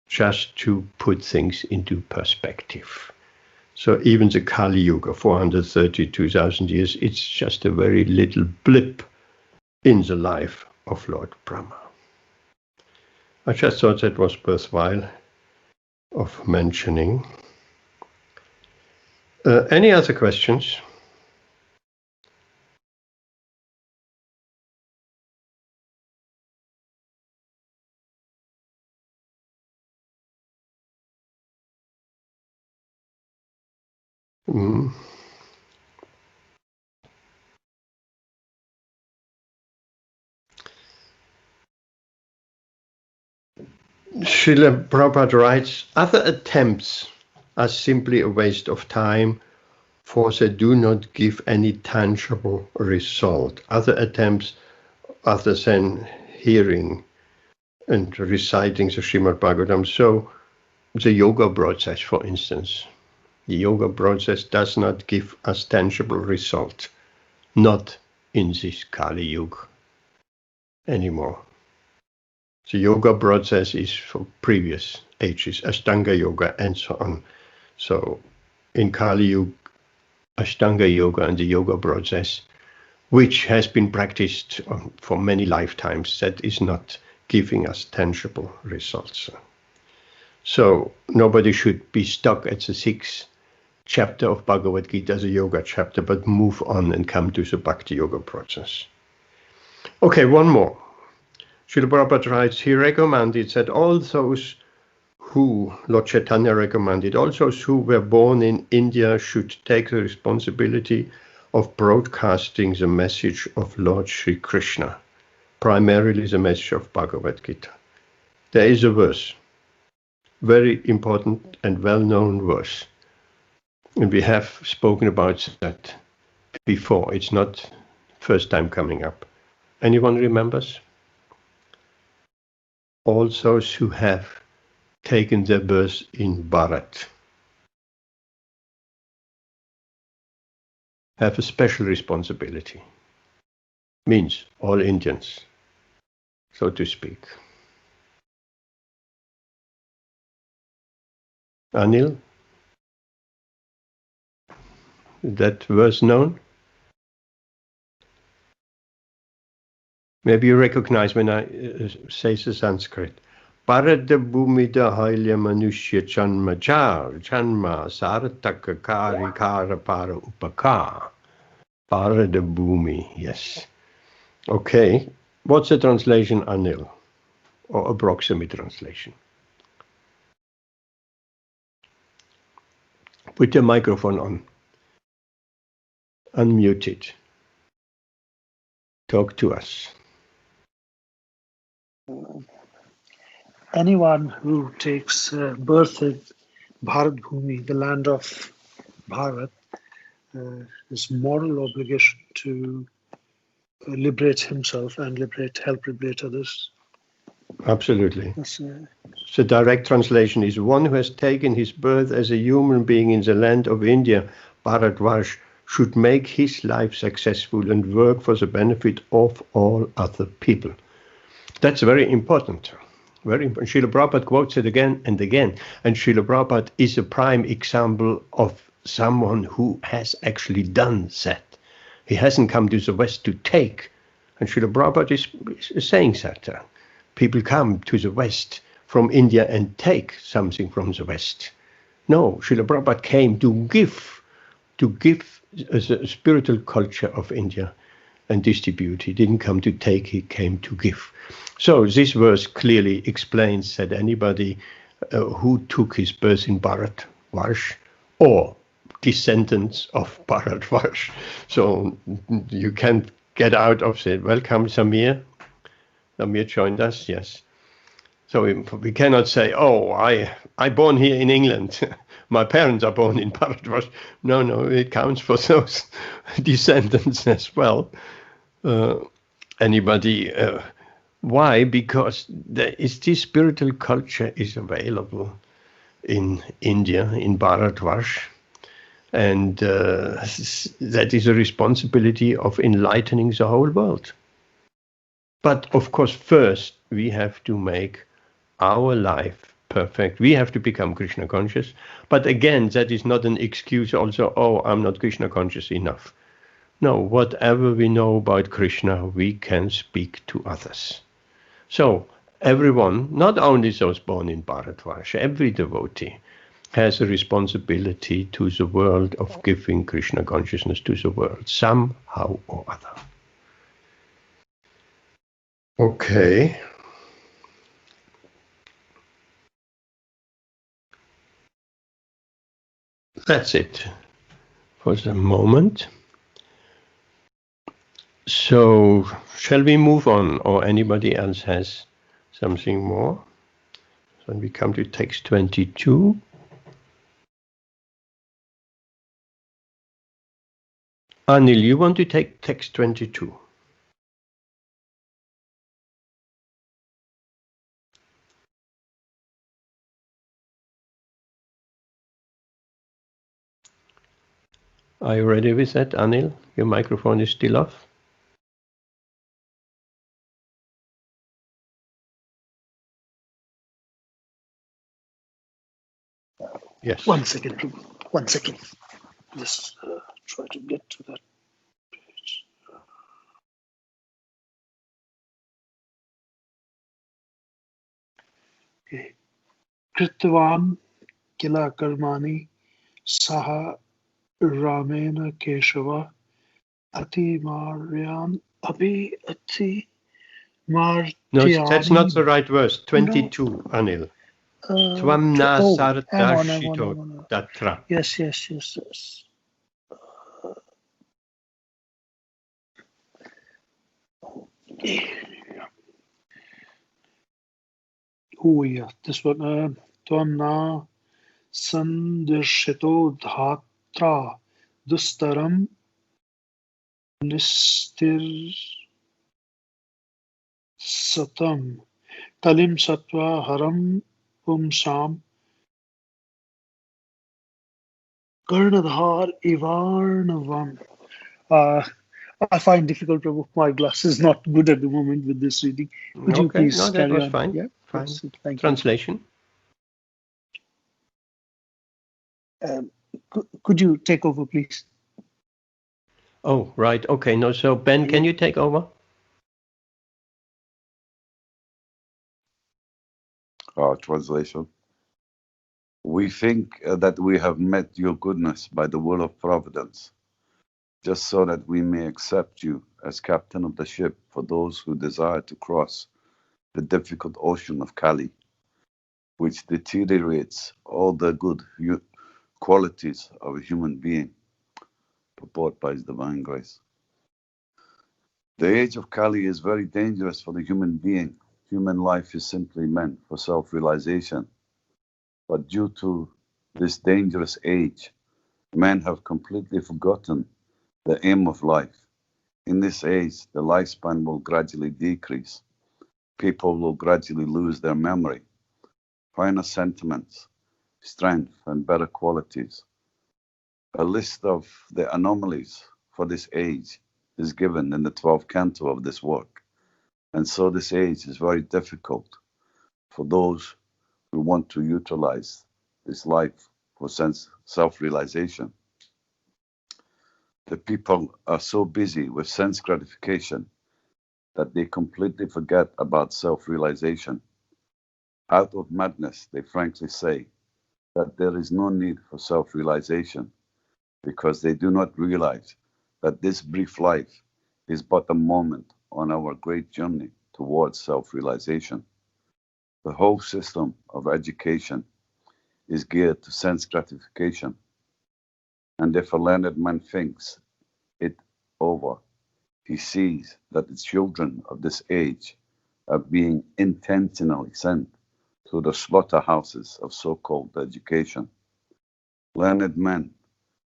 Just to put things into perspective. So even the Kali Yuga, 432,000 years, it's just a very little blip in the life of Lord Brahma. I just thought that was worthwhile of mentioning. Any other questions? Srila Prabhupada writes, other attempts are simply a waste of time, for they do not give any tangible result. Other attempts, other than hearing and reciting the Śrīmad-Bhāgavatam. So the yoga process, for instance, the yoga process does not give us tangible result, not in this Kali Yuga anymore. The yoga process is for previous ages, Ashtanga Yoga and so on. So in Kali Yuga, Ashtanga Yoga and the yoga process, which has been practiced for many lifetimes, that is not giving us tangible results. So nobody should be stuck at the 6th chapter of Bhagavad Gita, the yoga chapter, but move on and come to the Bhakti Yoga process. Okay, one more. Srila Prabhupada writes, he recommended that all those who, Lord Chaitanya recommended, all those who were born in India should take the responsibility of broadcasting the message of Lord Sri Krishna, primarily the message of Bhagavad Gita. There is a verse, very important and well-known verse, and we have spoken about that before. It's not first time coming up. Anyone remembers? All those who have taken their birth in Bharat have a special responsibility. Means all Indians, so to speak. Anil? Is that verse known? Maybe you recognize when I say the Sanskrit. Parada bhumida hailya manushya janma jar janma sarataka kari kara para upaka. Parada bhumi, yes. Okay, what's the translation, Anil? Or approximate translation? Put your microphone on. Unmute it. Talk to us. Anyone who takes birth in Bharat Bhumi, the land of Bharat, is moral obligation to liberate himself and help liberate others. Absolutely. The direct translation is one who has taken his birth as a human being in the land of India, Bharatvarsh, should make his life successful and work for the benefit of all other people. That's very important. Very important. Srila Prabhupada quotes it again and again. And Srila Prabhupada is a prime example of someone who has actually done that. He hasn't come to the West to take. And Srila Prabhupada is saying that. People come to the West from India and take something from the West. No, Srila Prabhupada came to give the spiritual culture of India and distribute. He didn't come to take, he came to give. So this verse clearly explains that anybody who took his birth in Bharatvarsh or descendants of Bharatvarsh, so you can't get out of it. Welcome, Samir. Samir joined us, yes. So we cannot say, oh, I born here in England. My parents are born in Bharatvarsh. No, it counts for those descendants as well. Anybody? Why? Because this spiritual culture is available in India, in Bharatvarsh. And that is a responsibility of enlightening the whole world. But of course, first, we have to make our life perfect. We have to become Krishna conscious. But again, that is not an excuse also, oh, I'm not Krishna conscious enough. No, whatever we know about Krishna, we can speak to others. So everyone, not only those born in Bharatvarsha, every devotee has a responsibility to the world of giving Krishna consciousness to the world, somehow or other. Okay. That's it for the moment. So, shall we move on, or anybody else has something more? So we come to text 22. Anil, you want to take text 22? Are you ready with that, Anil? Your microphone is still off. Yes. 1 second, please. 1 second. Just try to get to that page. Okay. Kritvan kila karmani saha ramena keshava ati maryan abhi ati martyani. No, that's not the right verse. 22, no. Anil. Twamna sardashito tatra. Yes. Oh yeah, this one. Twamna sandirshito dhatra dustaram nistir satam talim satva haram pumsam karnadhar ivarnavam. I find difficult, Prabhu. My glass is not good at the moment with this reading. Could you please that carry was on? fine. Yeah, fine. Yes, thank Translation. you. Could you take over, please? Oh, right. Okay. No, so Ben, can you take over? Translation. We think that we have met your goodness by the will of providence, just so that we may accept you as captain of the ship for those who desire to cross the difficult ocean of Kali, which deteriorates all the good qualities of a human being, purport by His Divine Grace. The age of Kali is very dangerous for the human being. Human life is simply meant for self-realization. But due to this dangerous age, men have completely forgotten the aim of life. In this age, the lifespan will gradually decrease. People will gradually lose their memory, finer sentiments, strength, and better qualities. A list of the anomalies for this age is given in the 12th canto of this work. And so this age is very difficult for those who want to utilize this life for self-realization. The people are so busy with sense gratification that they completely forget about self-realization. Out of madness, they frankly say that there is no need for self-realization because they do not realize that this brief life is but a moment on our great journey towards self-realization. The whole system of education is geared to sense gratification. And if a learned man thinks it over, he sees that the children of this age are being intentionally sent to the slaughterhouses of so-called education. Learned men,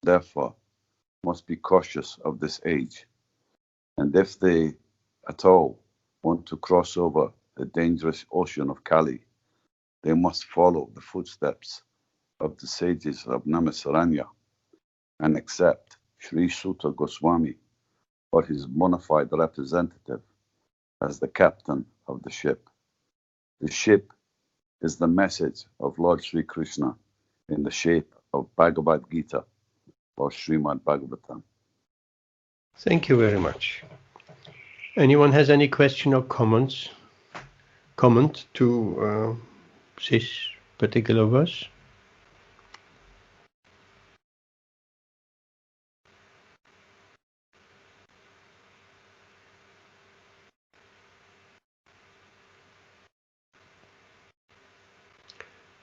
therefore, must be cautious of this age. And if they at all want to cross over the dangerous ocean of Kali, they must follow the footsteps of the sages of Namassaranya. and accept Sri Suta Goswami or his bona fide representative as the captain of the ship. The ship is the message of Lord Sri Krishna in the shape of Bhagavad Gita or Śrīmad-Bhāgavatam. Thank you very much. Anyone has any question or comment to this particular verse?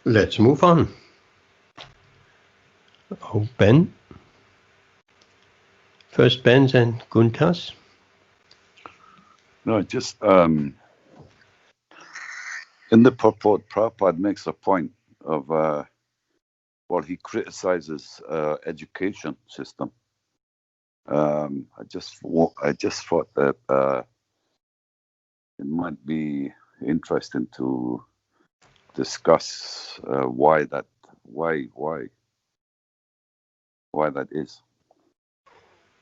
Let's move on. Oh, Ben. First Ben's and Gunther's. No, just in the purport, Prabhupada makes a point of he criticizes education system. I just thought that it might be interesting to discuss why that is.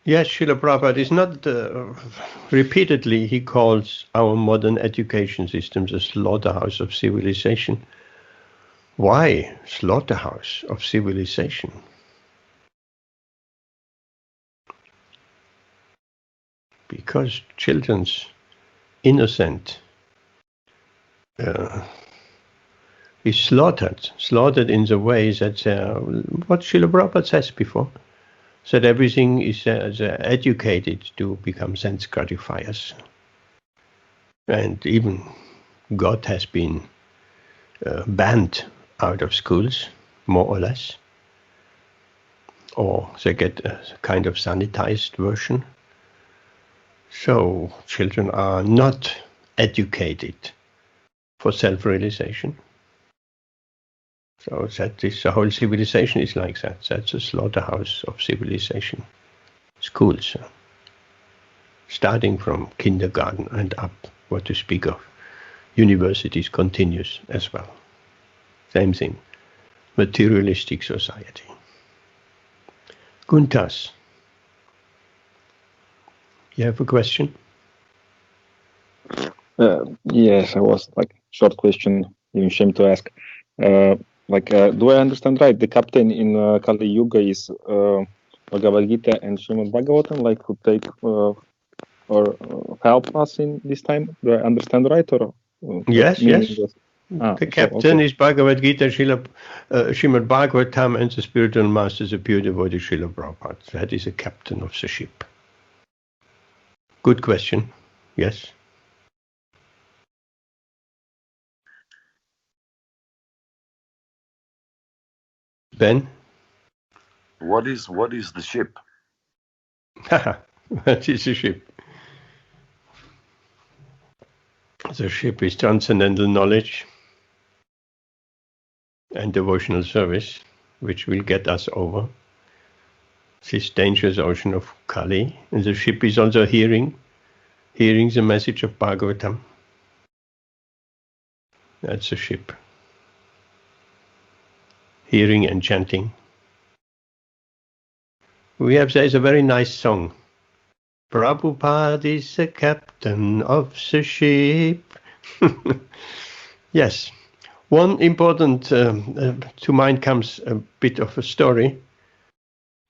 Yes, Srila Prabhupada is not, repeatedly he calls our modern education systems a slaughterhouse of civilization. Why slaughterhouse of civilization? Because children's innocent is slaughtered in the way that what Srila Prabhupada says before, that everything is educated to become sense gratifiers. And even God has been banned out of schools, more or less. Or they get a kind of sanitized version. So children are not educated for self-realization. So that is, the whole civilization is like that. That's a slaughterhouse of civilization. Schools, starting from kindergarten and up, what to speak of. Universities continues as well. Same thing. Materialistic society. Guntas, you have a question? Yes, I was short question, even shame to ask. Do I understand right? The captain in Kali Yuga is Bhagavad Gita and Śrīmad-Bhāgavatam, who take or help us in this time? Do I understand right? Or yes. The captain is Bhagavad Gita, Śrīmad-Bhāgavatam, and the spiritual master is a pure devotee, Srila Prabhupada. That is a captain of the ship. Good question. Yes. Ben? What is the ship? What is the ship? The ship is transcendental knowledge and devotional service, which will get us over this dangerous ocean of Kali. And the ship is also hearing the message of Bhagavatam. That's a ship. Hearing and chanting. There's a very nice song. Prabhupada is the captain of the ship. Yes. One important, to mind comes a bit of a story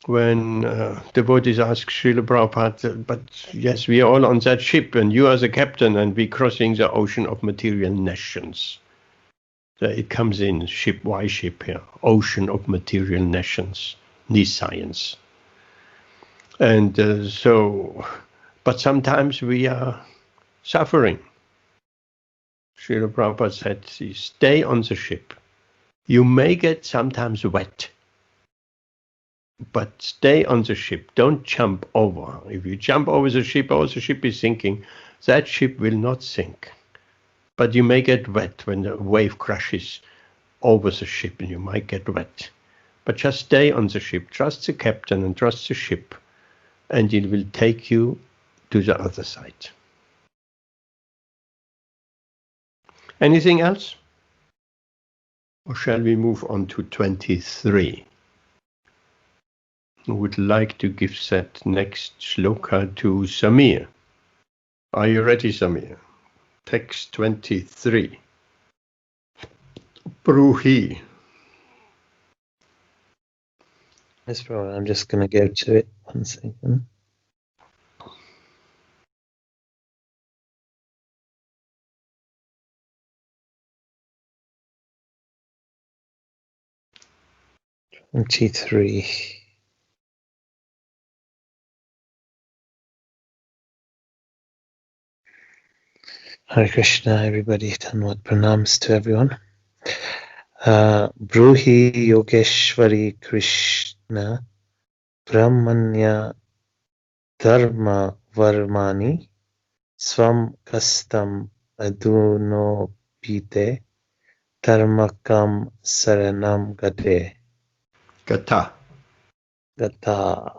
when devotees ask Srila Prabhupada, but yes, we are all on that ship and you are the captain and we're crossing the ocean of material nations. So it comes in, ship, why ship here? Ocean of material nations, Niscience. And but sometimes we are suffering. Srila Prabhupada said, stay on the ship. You may get sometimes wet, but stay on the ship. Don't jump over. If you jump over the ship is sinking. That ship will not sink. But you may get wet when the wave crashes over the ship and you might get wet. But just stay on the ship. Trust the captain and trust the ship. And it will take you to the other side. Anything else? Or shall we move on to 23? would like to give that next shloka to Samir. Are you ready, Samir? Text 23. Bruhi. Yes, bro. I'm just going to go to it. 1 second. "23. Hare Krishna, everybody. Tanwat pranams to everyone. Bruhi Yogeshwari Krishna Brahmanya Dharma Varmani Swam Kastam Adunopite Dharmakam Saranam Gate. Gata. Gata.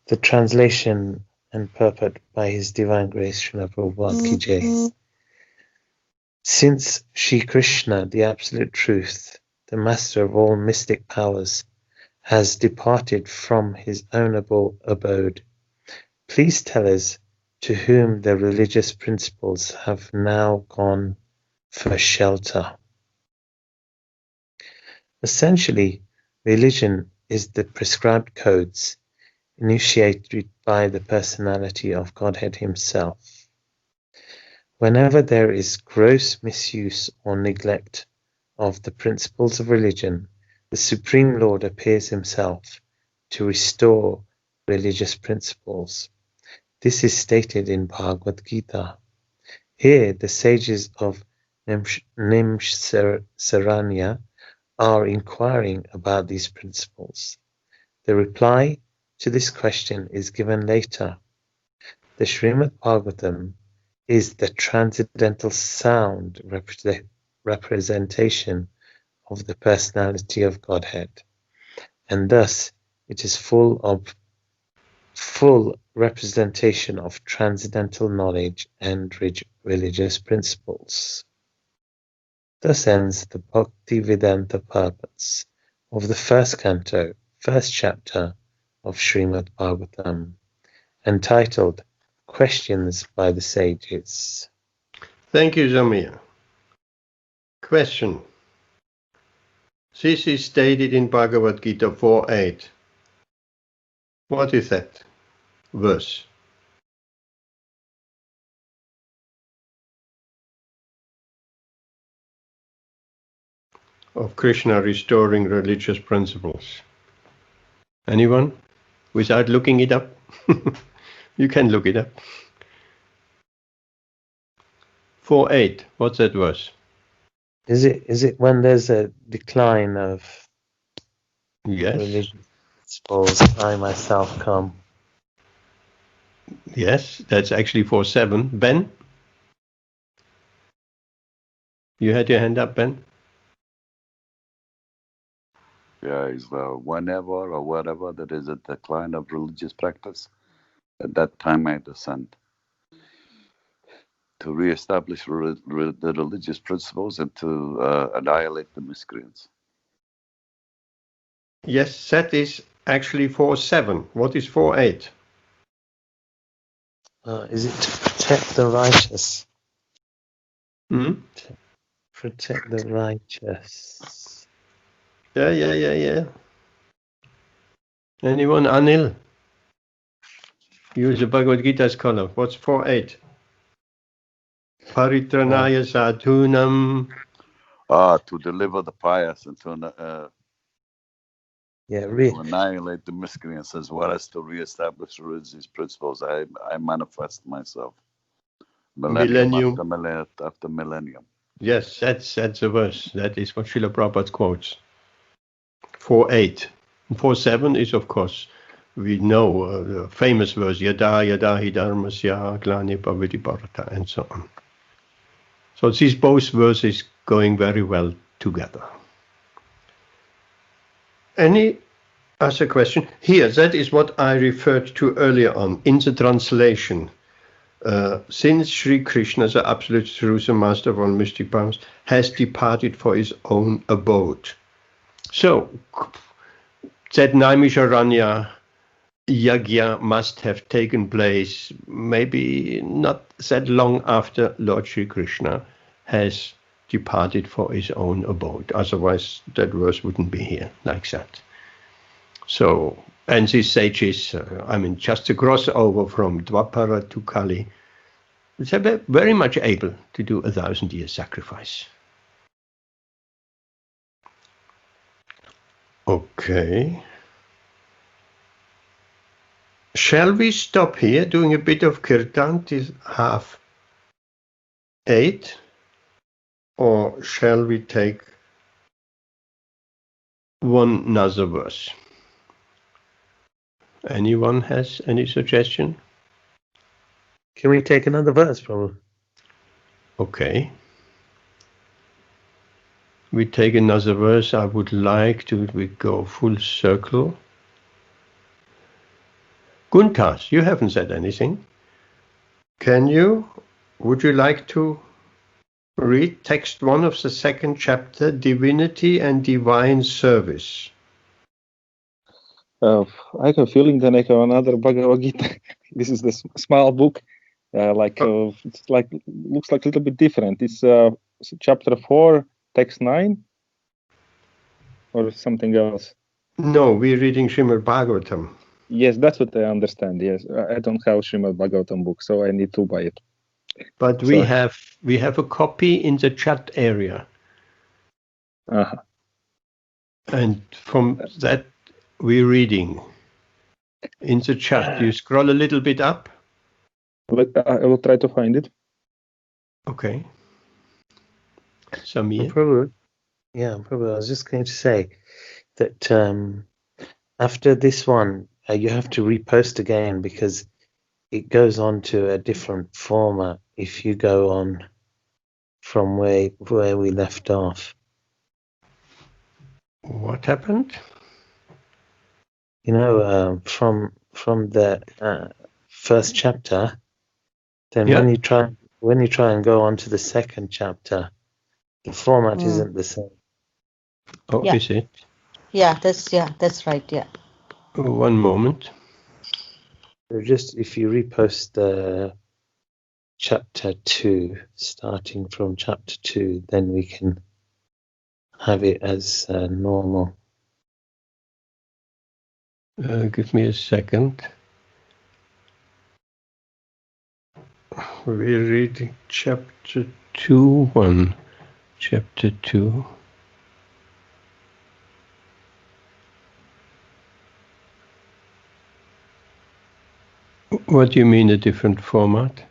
The translation and purport by His Divine Grace Srila Prabhupada Ki Jai. Since Sri Krishna, the Absolute Truth, the Master of all mystic powers, has departed from his own abode, please tell us to whom the religious principles have now gone for shelter. Essentially, religion is the prescribed codes initiated by the personality of Godhead Himself. Whenever there is gross misuse or neglect of the principles of religion, the Supreme Lord appears Himself to restore religious principles. This is stated in Bhagavad Gita. Here, the sages of Nimsaranya are inquiring about these principles. The reply to this question is given later. The Śrīmad-Bhāgavatam is the transcendental sound representation of the personality of Godhead, and thus it is full representation of transcendental knowledge and religious principles. Thus ends the Bhaktivedanta purpose of the first canto, first chapter of Śrīmad-Bhāgavatam, entitled Questions by the Sages. Thank you, Samir. Question. This is stated in Bhagavad Gita 4.8. What is that verse? Of Krishna restoring religious principles. Anyone? Without looking it up? You can look it up. 4.8. What's that verse? Is it when there's a decline of Yes. religious principles, I myself come? Yes, that's actually 4.7. Ben? You had your hand up, Ben? Yeah, is whenever or wherever there is a decline of religious practice, at that time I descend to re-establish the religious principles and to annihilate the miscreants. Yes, that is actually 4.7. What is 4.8? Is it to protect the righteous? Hmm? Protect the righteous. Yeah. Anyone? Anil? You is a Bhagavad Gita scholar. What's 4.8? Paritranaya sadhunam. To deliver the pious and to annihilate the miscreants, as well as to re-establish religious principles. I manifest myself. Millennium. After millennium. Yes, that's a verse. That is what Srila Prabhupada quotes. 4.8. 4.7 is, of course, we know the famous verse, Yada Yada Hi Dharmasya Glani Paviti Bharata, and so on. So these both verses going very well together. Any other question? Here, that is what I referred to earlier on in the translation. Since Sri Krishna, the Absolute Truth, the Master of all mystic powers, has departed for his own abode. So, that Naimisharanya Yagya must have taken place maybe not that long after Lord Sri Krishna has departed for his own abode. Otherwise, that verse wouldn't be here like that. So, and these sages, just to cross over from Dwapara to Kali, they're very much able to do 1,000-year sacrifice. Okay. Shall we stop here doing a bit of Kirtan till 7:30? Or shall we take one another verse? Anyone has any suggestion? Can we take another verse, Prabhu? Okay. We take another verse. I would like we go full circle. Guntas, you haven't said anything. Would you like to read text 1 of the 2nd chapter, Divinity and Divine Service? I have a feeling that I have another Bhagavad Gita. This is the small book. It's looks like a little bit different. It's chapter 4, text 9, or something else. No, we're reading Śrīmad-Bhāgavatam. Yes, that's what I understand. Yes, I don't have Śrīmad-Bhāgavatam book, so I need to buy it. But we have a copy in the chat area. Uh-huh. And from that, we're reading in the chat. You scroll a little bit up. I will try to find it. Okay. Samir? Prabhu, I was just going to say that after this one, you have to repost again because it goes on to a different format if you go on from where we left off. What happened? From the first chapter, then when you try and go on to the 2nd chapter, the format isn't the same. Oh, Yeah. Is it? That's right. Yeah. One moment. So just if you repost the chapter 2, starting from chapter 2, then we can have it as normal. Give me a second. We're reading chapter 2, chapter 2. What do you mean a different format?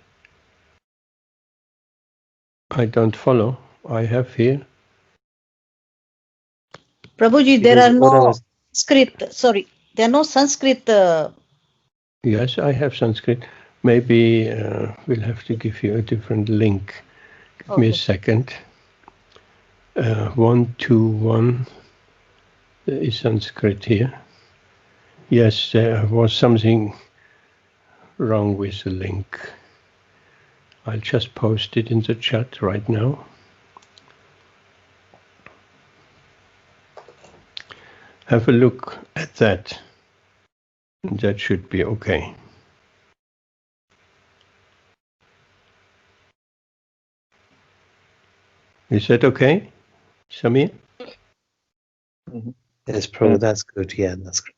I don't follow. I have here. Prabhuji, there are no Sanskrit. Sorry, there are no Sanskrit. Yes, I have Sanskrit. Maybe we'll have to give you a different link. Give me a second. 121. There is Sanskrit here. Yes, there was something wrong with the link. I'll just post it in the chat right now. Have a look at that. That should be okay. Is that okay, Samir? Mm-hmm. Yes, Prabhu, that's good. Yeah, that's good.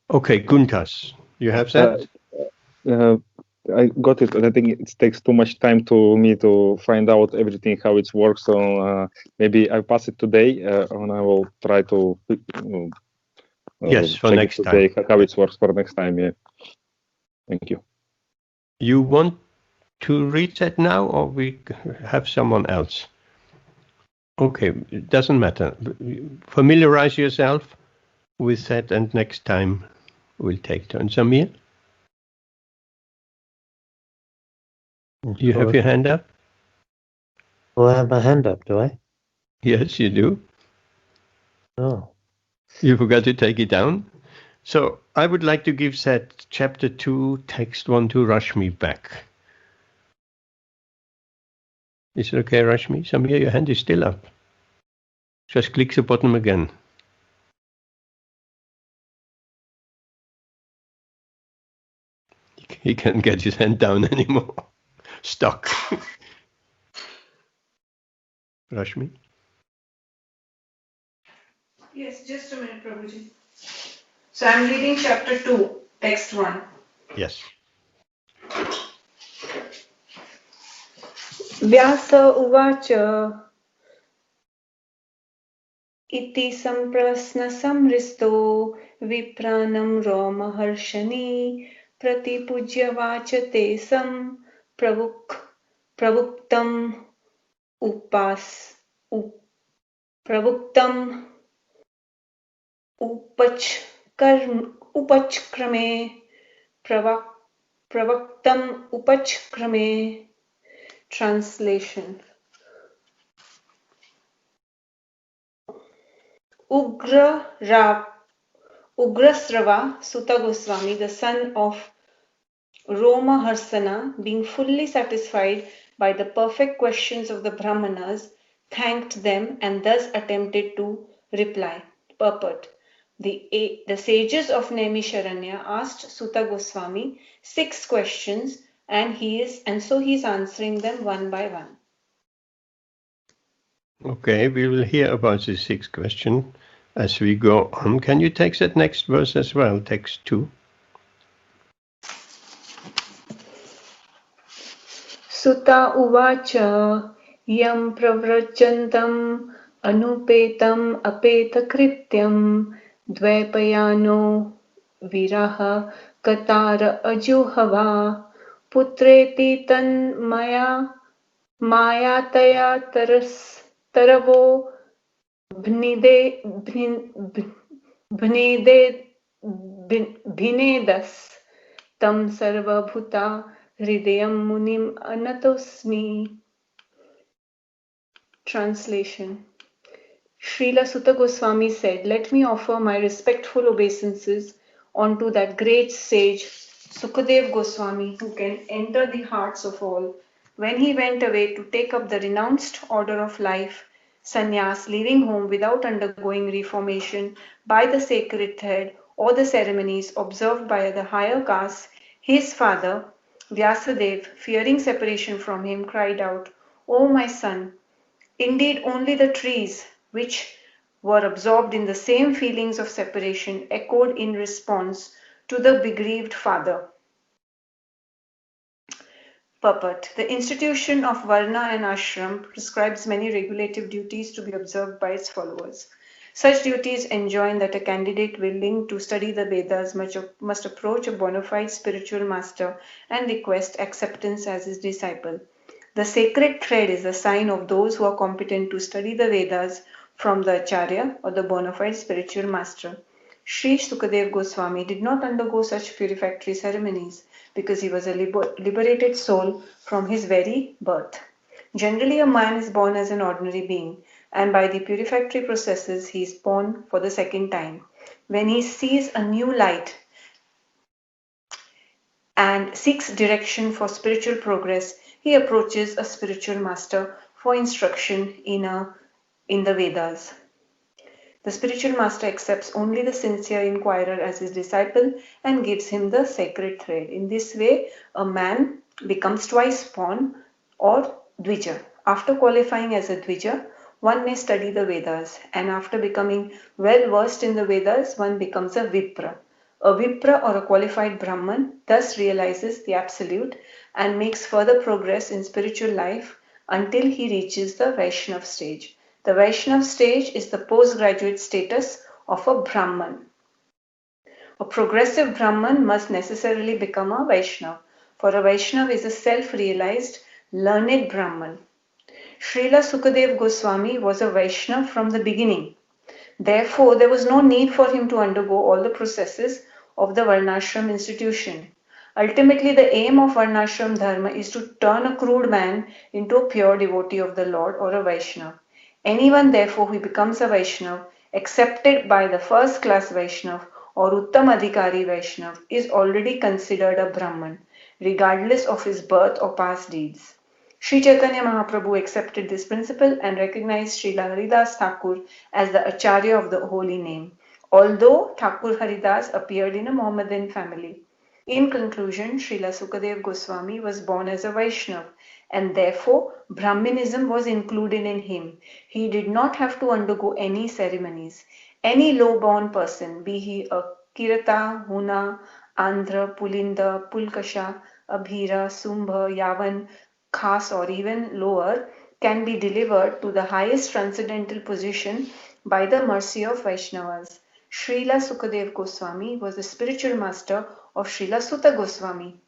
Okay, Guntas, you have that? I got it, but I think it takes too much time to me to find out everything how it works. So maybe I pass it today, and I will try to yes, for next today, time. How it works for next time. Yeah. Thank you. You want to read that now, or we have someone else? Okay, it doesn't matter. Familiarize yourself with that, and next time we'll take turns. Samir? You have your hand up? Well, I have my hand up, do I? Yes, you do. Oh. You forgot to take it down? So I would like to give that chapter 2, text 1 to Rashmi back. Is it okay, Rashmi? Samir, your hand is still up. Just click the bottom again. he can't get his hand down anymore. Stuck. Rashmi? Yes, just a minute, Prabhuji. So I'm reading chapter 2, text 1. Yes. Vyasa uvacha iti samprasna samristo vipranam romaharshani pratipujya vachate sam pravuktam upas pravuktam upachkrame pravaktam upachkrame. Translation. Ugrasrava Sutta Goswami, the son of Romaharsana, being fully satisfied by the perfect questions of the Brahmanas, thanked them and thus attempted to reply. Purport. The sages of Naimisharanya asked Sutta Goswami 6 questions and so he is answering them one by one. Okay, we will hear about the 6th question as we go on. Can you take that next verse as well, text 2? Sutta uvacha yam pravrachantam anupetam apetakrityam dvaipayano viraha katara ajuhava putreti tan mayataya taravo bhinedas tam sarvabhuta hridayam munim anatosmi. Translation. Srila Sutta Goswami said, "Let me offer my respectful obeisances unto that great sage Sukadev Goswami, who can enter the hearts of all. When he went away to take up the renounced order of life, sannyas, leaving home without undergoing reformation by the sacred thread or the ceremonies observed by the higher castes, his father, Vyasadeva, fearing separation from him, cried out, 'O my son, indeed only the trees which were absorbed in the same feelings of separation echoed in response to the bereaved father.'" Purport. The institution of Varna and Ashram prescribes many regulative duties to be observed by its followers. Such duties enjoin that a candidate willing to study the Vedas must approach a bona fide spiritual master and request acceptance as his disciple. The sacred thread is a sign of those who are competent to study the Vedas from the Acharya or the bona fide spiritual master. Sri Sukadev Goswami did not undergo such purificatory ceremonies because he was a liberated soul from his very birth. Generally, a man is born as an ordinary being, and by the purificatory processes he is born for the second time. When he sees a new light and seeks direction for spiritual progress, he approaches a spiritual master for instruction in the Vedas. The spiritual master accepts only the sincere inquirer as his disciple and gives him the sacred thread. In this way, a man becomes twice born or Dvija. After qualifying as a Dvija, one may study the Vedas, and after becoming well versed in the Vedas, one becomes a Vipra. A Vipra or a qualified Brahman thus realizes the Absolute and makes further progress in spiritual life until he reaches the Vaishnav stage. The Vaishnav stage is the postgraduate status of a Brahman. A progressive Brahman must necessarily become a Vaishnav, for a Vaishnav is a self-realized, learned Brahman. Srila Sukadev Goswami was a Vaishnav from the beginning. Therefore, there was no need for him to undergo all the processes of the Varnashram institution. Ultimately, the aim of Varnashram Dharma is to turn a crude man into a pure devotee of the Lord or a Vaishnav. Anyone, therefore, who becomes a Vaishnav, accepted by the first-class Vaishnav or Uttam Adhikari Vaishnav, is already considered a Brahman, regardless of his birth or past deeds. Sri Chaitanya Mahaprabhu accepted this principle and recognized Srila Haridas Thakur as the Acharya of the holy name, although Thakur Haridas appeared in a Mohammedan family. In conclusion, Srila Sukadev Goswami was born as a Vaishnav, and therefore Brahminism was included in him. He did not have to undergo any ceremonies. Any low-born person, be he a Kirta, Huna, Andhra, Pulinda, Pulkasha, Abhira, Sumbha, Yavan, Khas, or even lower, can be delivered to the highest transcendental position by the mercy of Vaishnavas. Srila Sukadev Goswami was the spiritual master of Srila Sutta Goswami,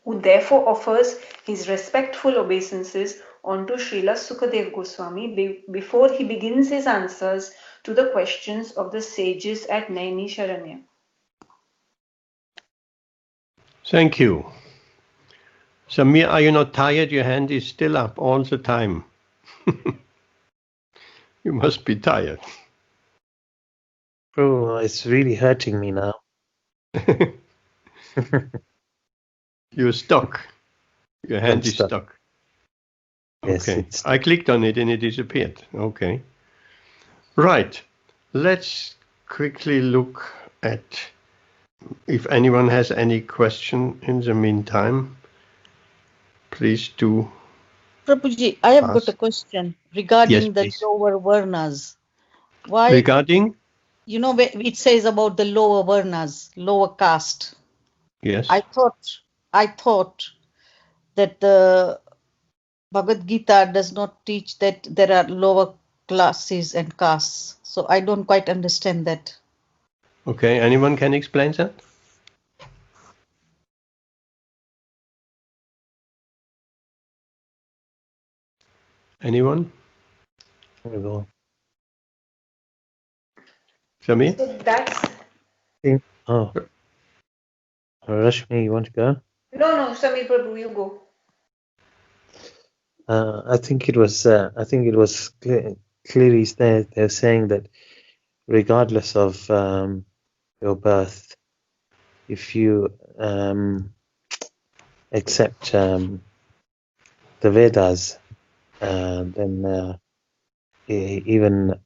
who therefore offers his respectful obeisances onto Srila Sukadev Goswami before he begins his answers to the questions of the sages at Nainisharanya. Thank you. Samir, are you not tired? Your hand is still up all the time. You must be tired. Oh, it's really hurting me now. You're stuck. Your hand I'm is stuck. Yes, Okay. it's I clicked on it and it disappeared. Okay. Right. Let's quickly look at if anyone has any question in the meantime. Please do. Prabhuji, I have got a Ask. question regarding Yes, the please. lower varnas. Why, Regarding? you know, it says about the lower varnas, lower caste. Yes. I thought that the Bhagavad Gita does not teach that there are lower classes and castes. So I don't quite understand that. Okay. Anyone can explain that? Anyone? horrible. Samir? So that's Oh, Rashmi, you want to go? no, Samir Prabhu, you go. I think it was. Clearly they're saying that regardless of your birth, if you accept the Vedas, then even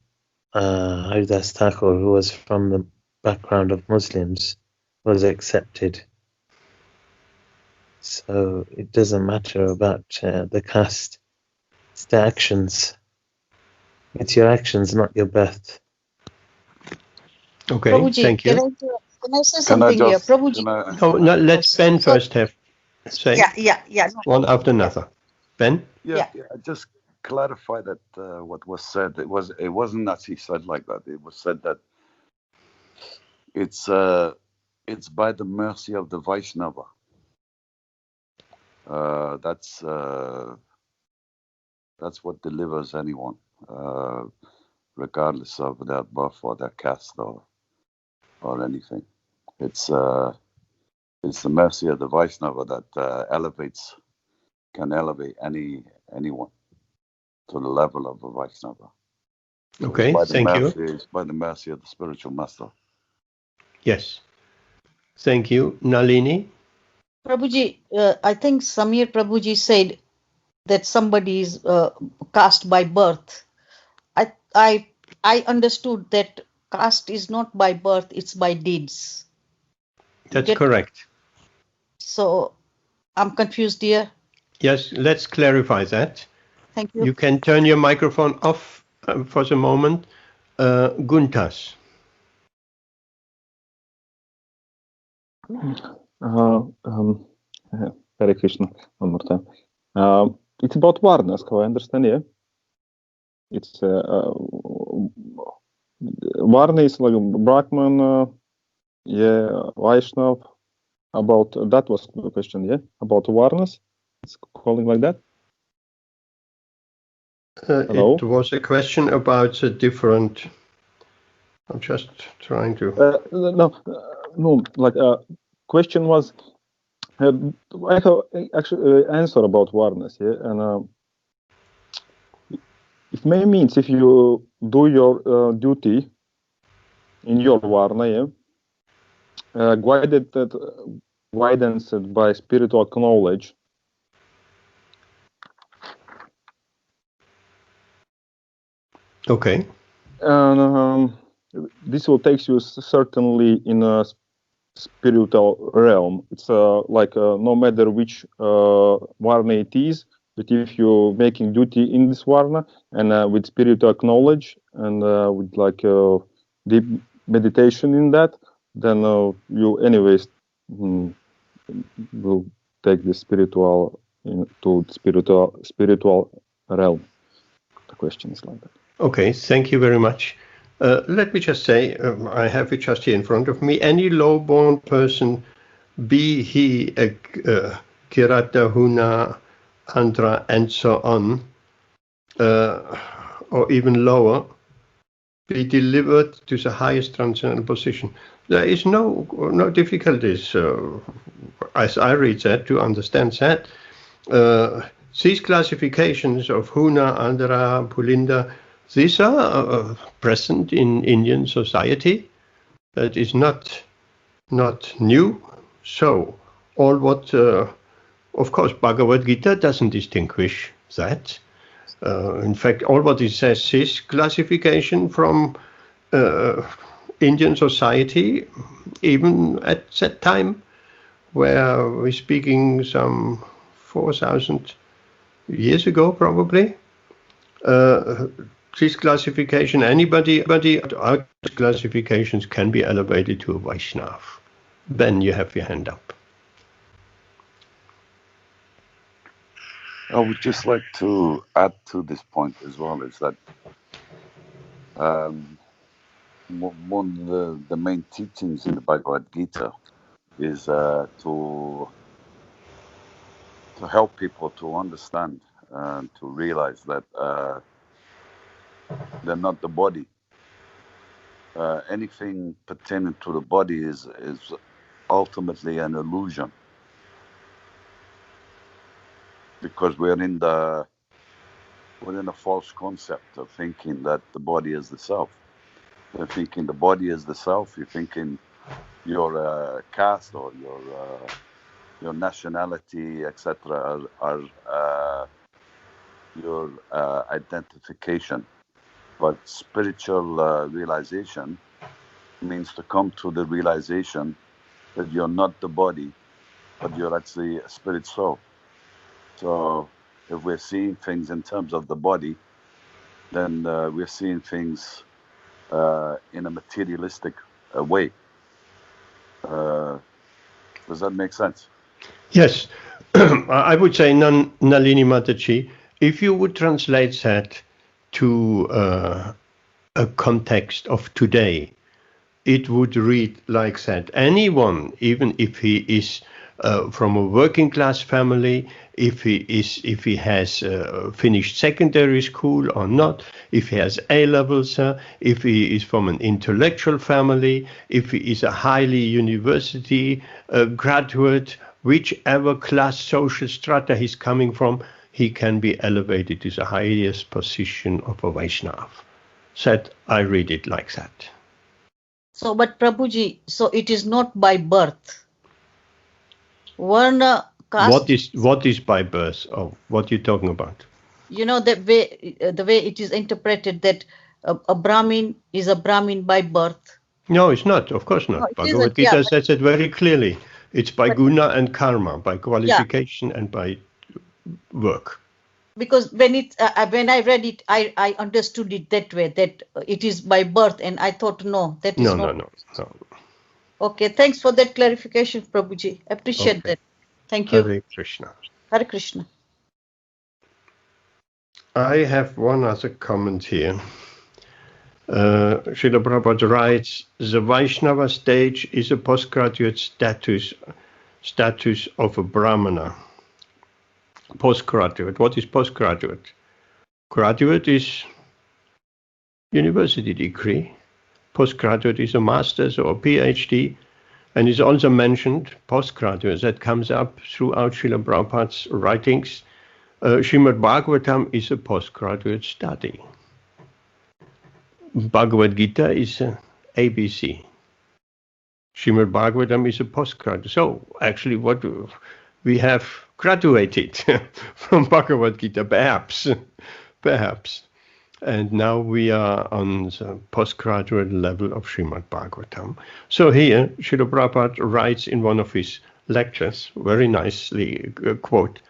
Haridas Thakur, who was from the background of Muslims, was accepted. So it doesn't matter about the caste. It's the actions. It's your actions, not your birth. Okay. Prabhuji, Thank you. can I say Can I something here? just, Prabhuji. No, let's Ben So- first have say Yeah. No. one after another. Ben? yeah, just clarify that what was said. It wasn't actually said like that. It was said that it's by the mercy of the Vaishnava. That's what delivers anyone, regardless of their birth or their caste or anything. It's the mercy of the Vaishnava that can elevate anyone to the level of a Vaishnava. Okay, thank you. It's by the mercy of the spiritual master. Yes. Thank you. Nalini? Prabhuji, I think Samir Prabhuji said that somebody is caste by birth. I understood that caste is not by birth, it's by deeds. That's correct. So I'm confused here. Yes, let's clarify that. Thank you. You can turn your microphone off for the moment. Guntas. Hare Krishna, one more time. It's about Varnas, how I understand, yeah? It's Varna is like Brahman, Vaishnav. About that was the question, yeah? About Varnas? It's calling like that? Hello? It was a question about the different. I'm just trying to. No. Like question was. I have actually answer about Varnas, yeah, and it may means if you do your duty in your Varna, yeah, guidance by spiritual knowledge. Okay. And this will take you certainly in a spiritual realm. It's like no matter which varna it is, but if you're making duty in this varna and with spiritual knowledge and with like deep meditation in that, then you anyways will take the spiritual to spiritual realm. The question is like that. Okay, thank you very much. Let me just say, I have it just here in front of me. Any low-born person, be he a Kirata, Huna, Andhra, and so on, or even lower, be delivered to the highest transcendental position. There is no difficulties, as I read that, to understand that. These classifications of Huna, Andhra, Pulinda, these are present in Indian society. That is not new. So, all what, of course, Bhagavad Gita doesn't distinguish that. In fact, all what it says is classification from Indian society, even at that time, where we're speaking some 4,000 years ago, probably. This classification, anybody out of classifications can be elevated to a Vaishnava. Ben, you have your hand up. I would just like to add to this point as well, is that one of the main teachings in the Bhagavad Gita is to help people to understand and to realize that they're not the body. Anything pertaining to the body is ultimately an illusion, because we're in a false concept of thinking that the body is the self. You're thinking the body is the self. You're thinking your caste or your nationality, etc., are your identification. But spiritual realization means to come to the realization that you're not the body, but you're actually a spirit soul. So if we're seeing things in terms of the body, then we're seeing things in a materialistic way. Does that make sense? Yes. I would say, Nalini Mataji, if you would translate that to a context of today, it would read like that. Anyone, even if he is from a working class family, if he has finished secondary school or not, if he has A-levels, if he is from an intellectual family, if he is a highly university graduate, whichever class social strata he's coming from, he can be elevated to the highest position of a Vaishnava. That I read it like that. So, but Prabhuji, so it is not by birth. Varna caste. What is by birth? Or what are you talking about? You know, the way it is interpreted that a Brahmin is a Brahmin by birth. No, it's not. Of course not. No, Bhagavad Gita says it very clearly. It's by guna and karma, by qualification and by work. Because when I read it, I understood it that way, that it is by birth, and I thought, no, that is not. No. Okay, thanks for that clarification, Prabhuji. Appreciate that. Thank you. Hare Krishna. Hare Krishna. I have one other comment here. Srila Prabhupada writes, the Vaishnava stage is a postgraduate status of a Brahmana. Postgraduate. What is postgraduate? Graduate is university degree. Postgraduate is a master's or a PhD, and is also mentioned postgraduate. That comes up throughout Srila Prabhupada's writings. Śrīmad-Bhāgavatam is a postgraduate study. Bhagavad Gita is a ABC. Śrīmad-Bhāgavatam is a postgraduate. So actually what we have graduated from Bhagavad Gita, perhaps. And now we are on the postgraduate level of Śrīmad-Bhāgavatam. So here, Srila Prabhupada writes in one of his lectures, very nicely, quote,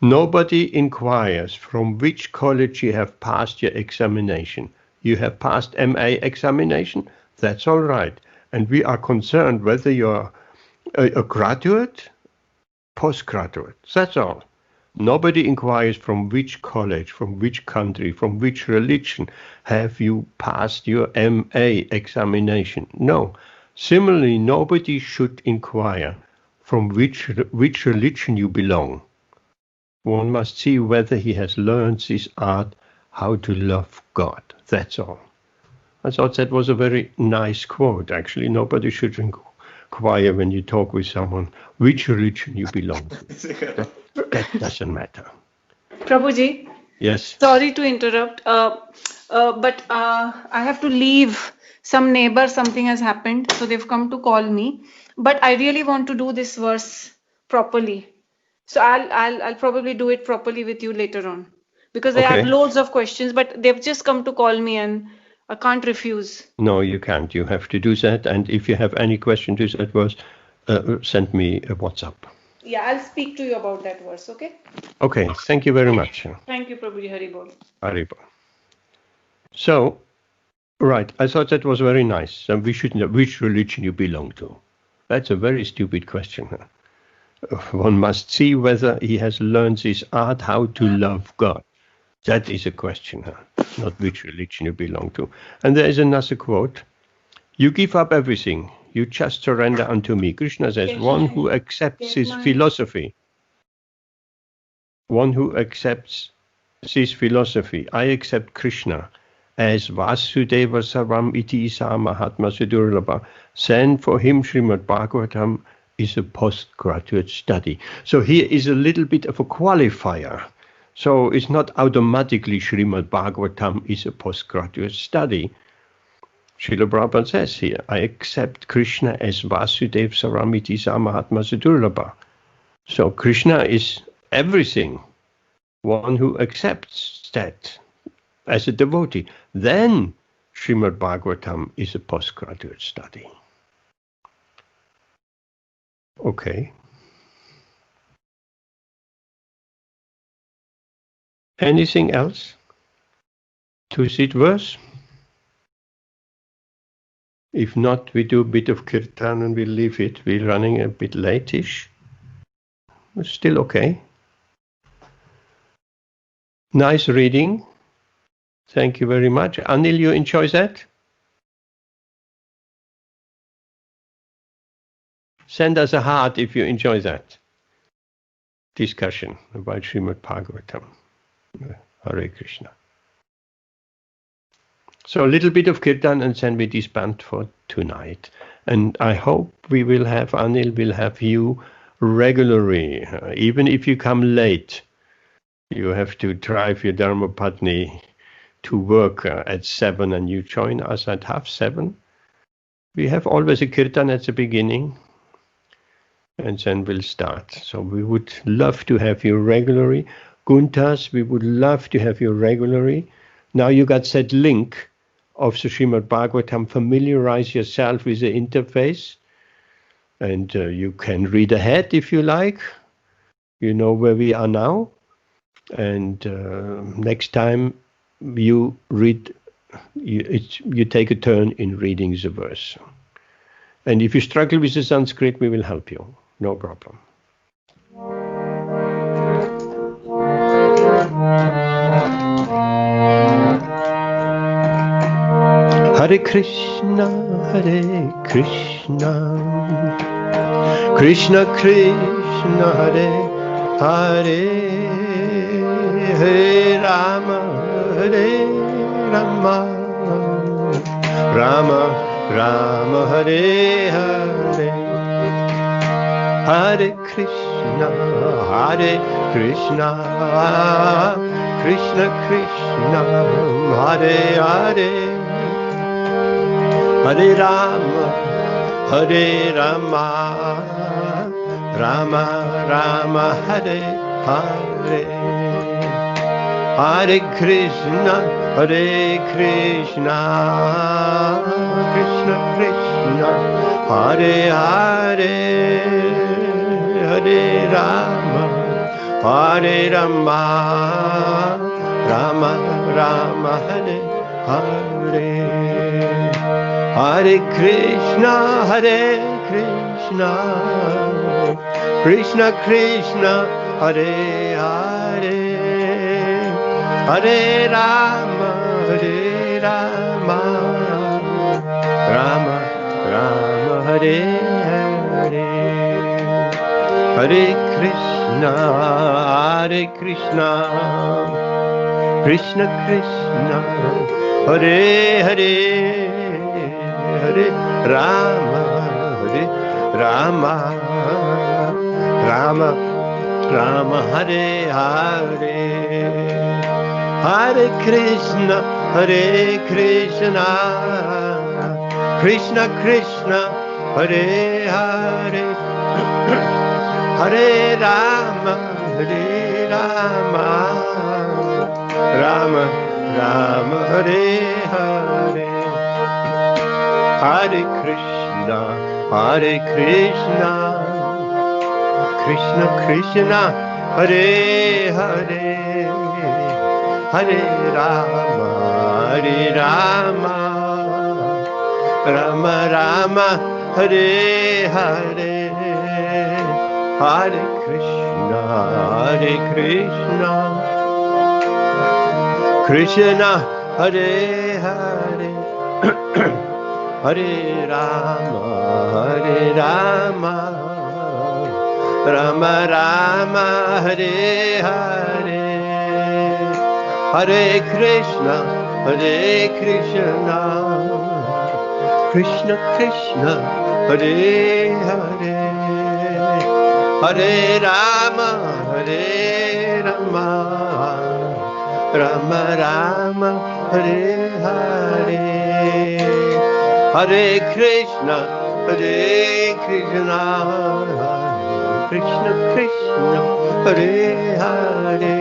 "Nobody inquires from which college you have passed your examination. You have passed MA examination? That's all right. And we are concerned whether you're a graduate, postgraduate. That's all. Nobody inquires from which college, from which country, from which religion have you passed your MA examination. No. Similarly, nobody should inquire from which religion you belong. One must see whether he has learned this art, how to love God. That's all." I thought that was a very nice quote. Actually, nobody should inquire when you talk with someone which religion you belong to. That doesn't matter. Prabhuji, Yes. sorry to interrupt, but I have to leave. Some neighbor, something has happened, so they've come to call me. But I really want to do this verse properly, so I'll probably do it properly with you later on, because I have Okay. loads of questions, but they've just come to call me and I can't refuse. No, you can't. You have to do that. And if you have any question to that verse, send me a WhatsApp. Yeah, I'll speak to you about that verse, okay? Okay. Thank you very much. Thank you, Prabhuji. Haribol. Haribo. So, right. I thought that was very nice. And we should know which religion you belong to. That's a very stupid question. One must see whether he has learned this art, how to love God. That is a question, not which religion you belong to. And there is another quote. "You give up everything. You just surrender unto me." Krishna says, one who accepts his philosophy, I accept Krishna as Vasudeva Sarvam iti sa Mahatma Sudurlabha. Send for him Śrīmad-Bhāgavatam is a postgraduate study. So here is a little bit of a qualifier. So it's not automatically Śrīmad-Bhāgavatam is a postgraduate study. Srila Prabhupada says here, I accept Krishna as Vasudeva Saramiti Samahatma Sadurlabha. So Krishna is everything. One who accepts that as a devotee. Then Śrīmad-Bhāgavatam is a postgraduate study. Okay. Anything else to sit verse? If not, we do a bit of Kirtan and we leave it. We're running a bit late-ish. It's still okay. Nice reading. Thank you very much. Anil, you enjoy that? Send us a heart if you enjoy that discussion about Śrīmad-Bhāgavatam. Hare Krishna. So a little bit of Kirtan and then we disband for tonight. And I hope we will have, Anil will have you regularly. Even if you come late, you have to drive your Dharma Patni to work at 7 and you join us at 6:30. We have always a Kirtan at the beginning and then we'll start. So we would love to have you regularly. Guntas, we would love to have you regularly. Now you got that link of the Śrīmad-Bhāgavatam. Familiarize yourself with the interface and you can read ahead if you like. You know where we are now. And next time you read, you take a turn in reading the verse. And if you struggle with the Sanskrit, we will help you. No problem. Hare Krishna, Krishna Krishna, Hare Hare, Hare Rama, Rama Rama, Hare Hare, Hare Krishna, Krishna Krishna, Hare Hare, Hare Rama, Rama Rama, Hare Hare, Hare Krishna, Hare Krishna, Krishna Krishna, Hare Hare, Hare Rama, Hare Rama, Rama Rama, Hare Hare. Hare Krishna, Hare Krishna, Krishna Krishna, Hare Hare, Hare Rama, Hare Rama, Rama Rama, Hare Hare. Hare Krishna, Hare Krishna, Krishna Krishna, Hare Hare, Hare Rama, Hare Rama, Rama Rama, Hare Hare. Hare Krishna, Hare Krishna, Krishna Krishna, Hare Hare, Hare Rama, Hare Rama, Rama Rama, Hare Hare. Hare Krishna, Hare Krishna, Krishna Krishna, Hare Hare, Hare Rama, Hare Rama, Rama Rama, Hare Hare. Hare Krishna, Hare Krishna, Krishna Hare Hare, Hare Rama, Hare Rama, Rama Rama, Hare Hare. Hare Krishna, Hare Krishna, Krishna Krishna, Hare Hare, Hare Rama, Hare Rama, Rama Rama, Hare Hare. Hare Krishna, Hare Krishna, Krishna Krishna, Hare Hare,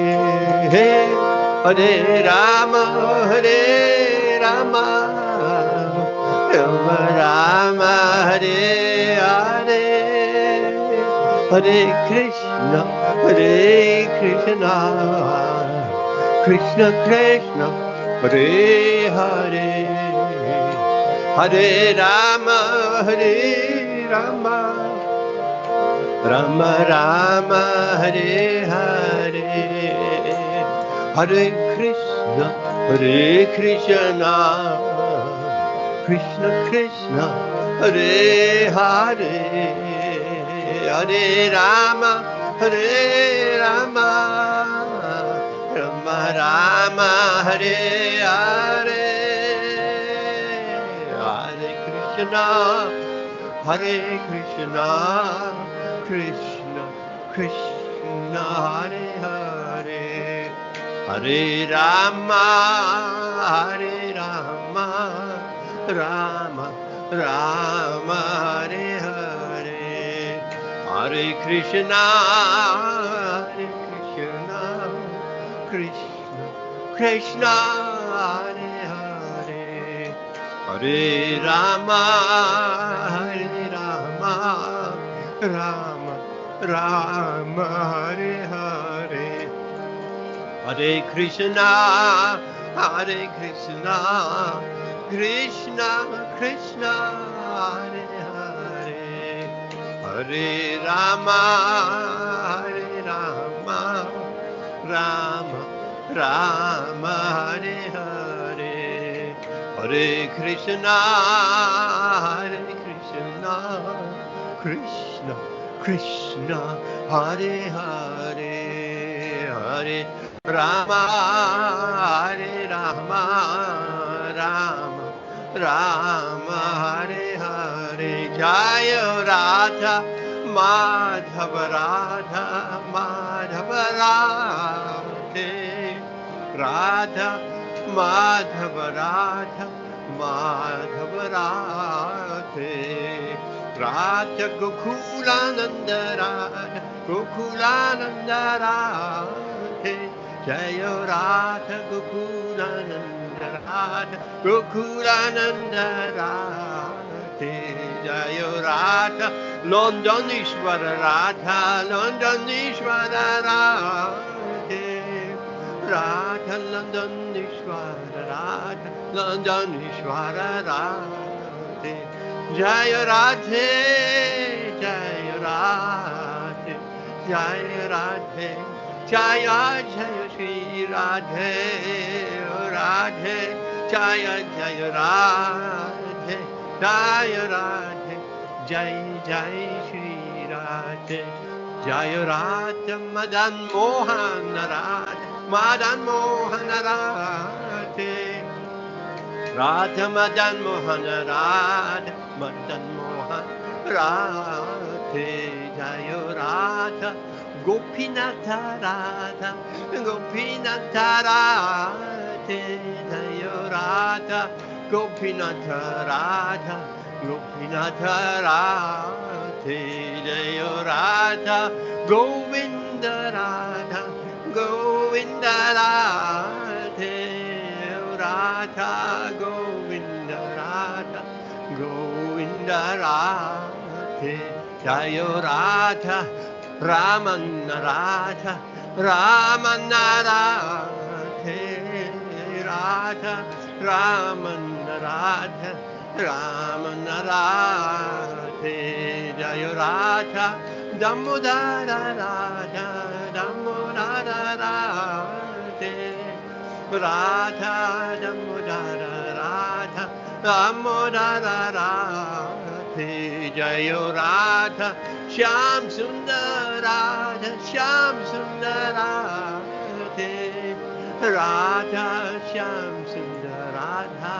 Hare Rama, Hare Rama, Rama Rama, Hare Hare. Hare Krishna, Hare Krishna, Krishna Krishna, Hare Hare, Hare Rama, Hare Rama, Rama Rama, Hare Hare. Hare Krishna, Hare Krishna, Krishna Krishna, Hare Hare, Hare Rama, Hare Rama, Rama Rama, Hare Hare. Hare Krishna, Hare Krishna, Krishna Krishna, Hare Hare, Hare Rama, Hare Rama, Rama Rama, Hare Hare. Hare Krishna, Hare Krishna, Krishna Krishna, Hare Hare, Hare Rama, Hare Rama, Rama Rama, Hare Hare. Hare Krishna, Hare Krishna, Krishna Krishna, Hare Hare, Hare Rama, Hare Rama, Rama Rama, Hare Hare. Hare Krishna, Hare Krishna, Krishna Krishna, Hare Hare, Hare Rama, Hare Rama, Rama Rama, Hare Hare. Jaya Radha Madhava, Radha Madhava, Radhe Radha Madhava, Radha Madhava, Radhe Radha Gokulananda, Radha Gokulananda, Radhe Jaya Radha Gokulananda Radha Gokulananda Radha Jaya Radha Londonishwara Radha Londonishwara Radha Radha Londonishwara Radha Londonishwara Radha Jaya Radhe Jaya Radhe Jaya Radhe Jaya Jaya Shri Radhe Radhe Jaya Jaya Radhe Jaya Radhe Jai Jai Shri Radhe Jaya Radha Madan Mohan Radha Madan Mohan Radhe Radha Madan Mohan Radha Madan Mohan Radhe Jaya Radha Gopinatha Radha Gopinatha Radhe Jaya Radha Gopinatha Radha Gopinatha Radhe Jaya Radha Govinda Radha Govinda Radhe Radha Govinda Radha Govinda Radhe Jaya Radha Ramana Radha Ramana Radhe Radha Ramana Radha Ramana Radhe Jaya Radha Damodara Radha Damodara Radhe Radha Damodara Radha Damodara Radhe Jaya Radha Shyam Sundar Radha Shyam Sundar Radhe Radha Shyam Sundar Radha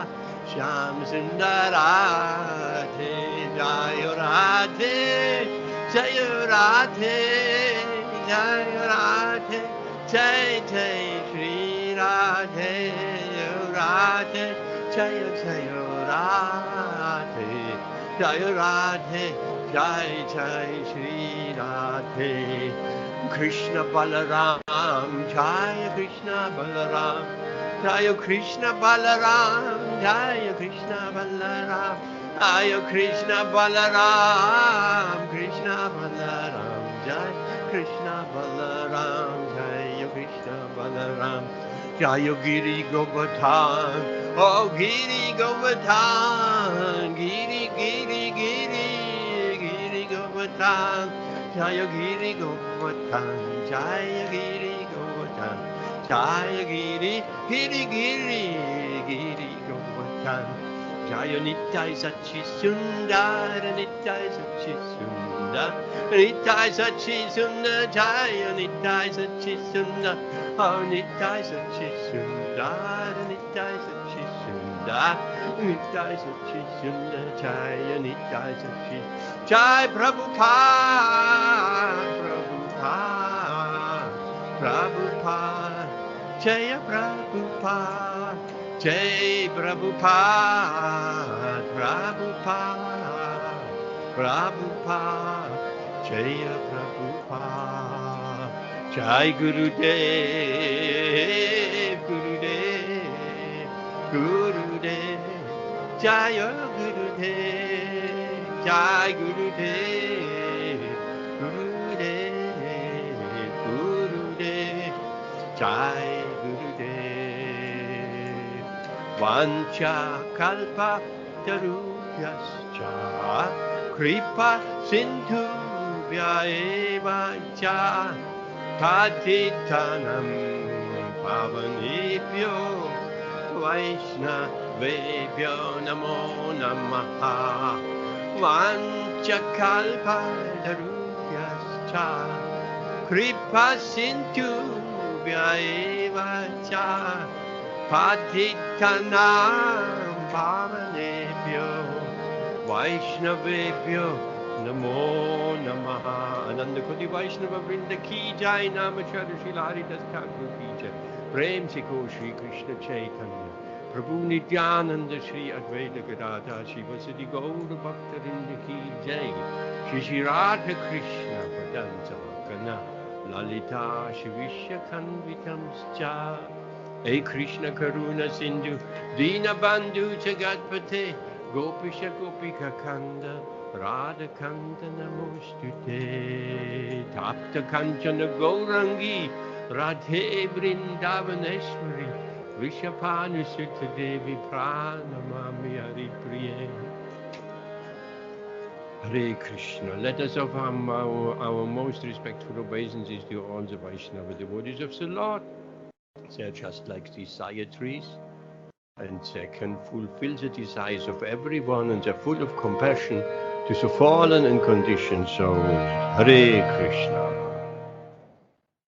Shyam Sundar Radhe Jaya Radhe Jaya Radhe Jaya Radhe Jai Jai Shri Radhe Radhe Jaya Jaya Radhe Jaya Radhe Jai Jai Shri Radhe Krishna Balaram Jaya Krishna Balaram Jaya Krishna Balaram Jaya Krishna Balaram Jaya Krishna Balaram Krishna Balaram Jai Krishna Balaram Jaya Krishna Balaram Jaya Giri Govardhan Oh Giri Govardhan Giri Giri Giri Govardhan Jaya Giri Govardhan Jaya Giri Govardhan Jaya Giri Giri Giri Giri Govardhan Jaya Nitai Sachi Sundar Nitai Sachi Sundar Nitai Sachi Sundar Jaya Nitai Sachi Sundar Oh Nitai Sachi Sundar Nitai Sachi Sundar Nitai Sachi Sundar Jaya Nitai Sachi Jai Prabhupada Prabhupada Prabhupada Jaya Prabhupada Jai Prabhupada Prabhupada Prabhupada Jaya Prabhupada Jai Gurudev Gurudev Gurudev Jaya Gurudev Jai Gurudev Gurudev Gurudev Jai Gurudev Vancha Kalpa Tarubhyascha Kripa Sindhu Vyeva Cha Patitanam Pavanebhyo Vaishnavebhyo Namo Namaha Vanchakalpatarubhyascha Kripa Sindhu Vyeva Cha Patitanam Pavanebhyo Vaishnavebhyo Namo Namaha Ananda Koti Vaishnava Vrinda Ki Jai Namacharya Srila Haridas Thakur Ki Jai Prem Se Ko Shri Krishna Chaitanya Prabhu Nityananda Shri Advaita Gadadha Shivasati Gaura Bhaktarinda Ki Jai Shri Shri Radha Krishna Padansa Kana Lalita Shivishya Kanvitam Scha. Hey Krishna Karuna Sindhu, Dina Bandhu Jagatpate, Gopisha Gopika Kanda, Radha Kanda Namostute, Tapta Kanchana Gaurangi, Radhe Vrindavaneshwari, Vishapanu Sutta Devi Pranamami Hari Priye. Hare Krishna. Let us offer our most respectful obeisances to all the Vaishnava devotees of the Lord. They are just like desire trees, and they can fulfill the desires of everyone, and they're full of compassion to the fallen and conditioned souls. Hare Krishna.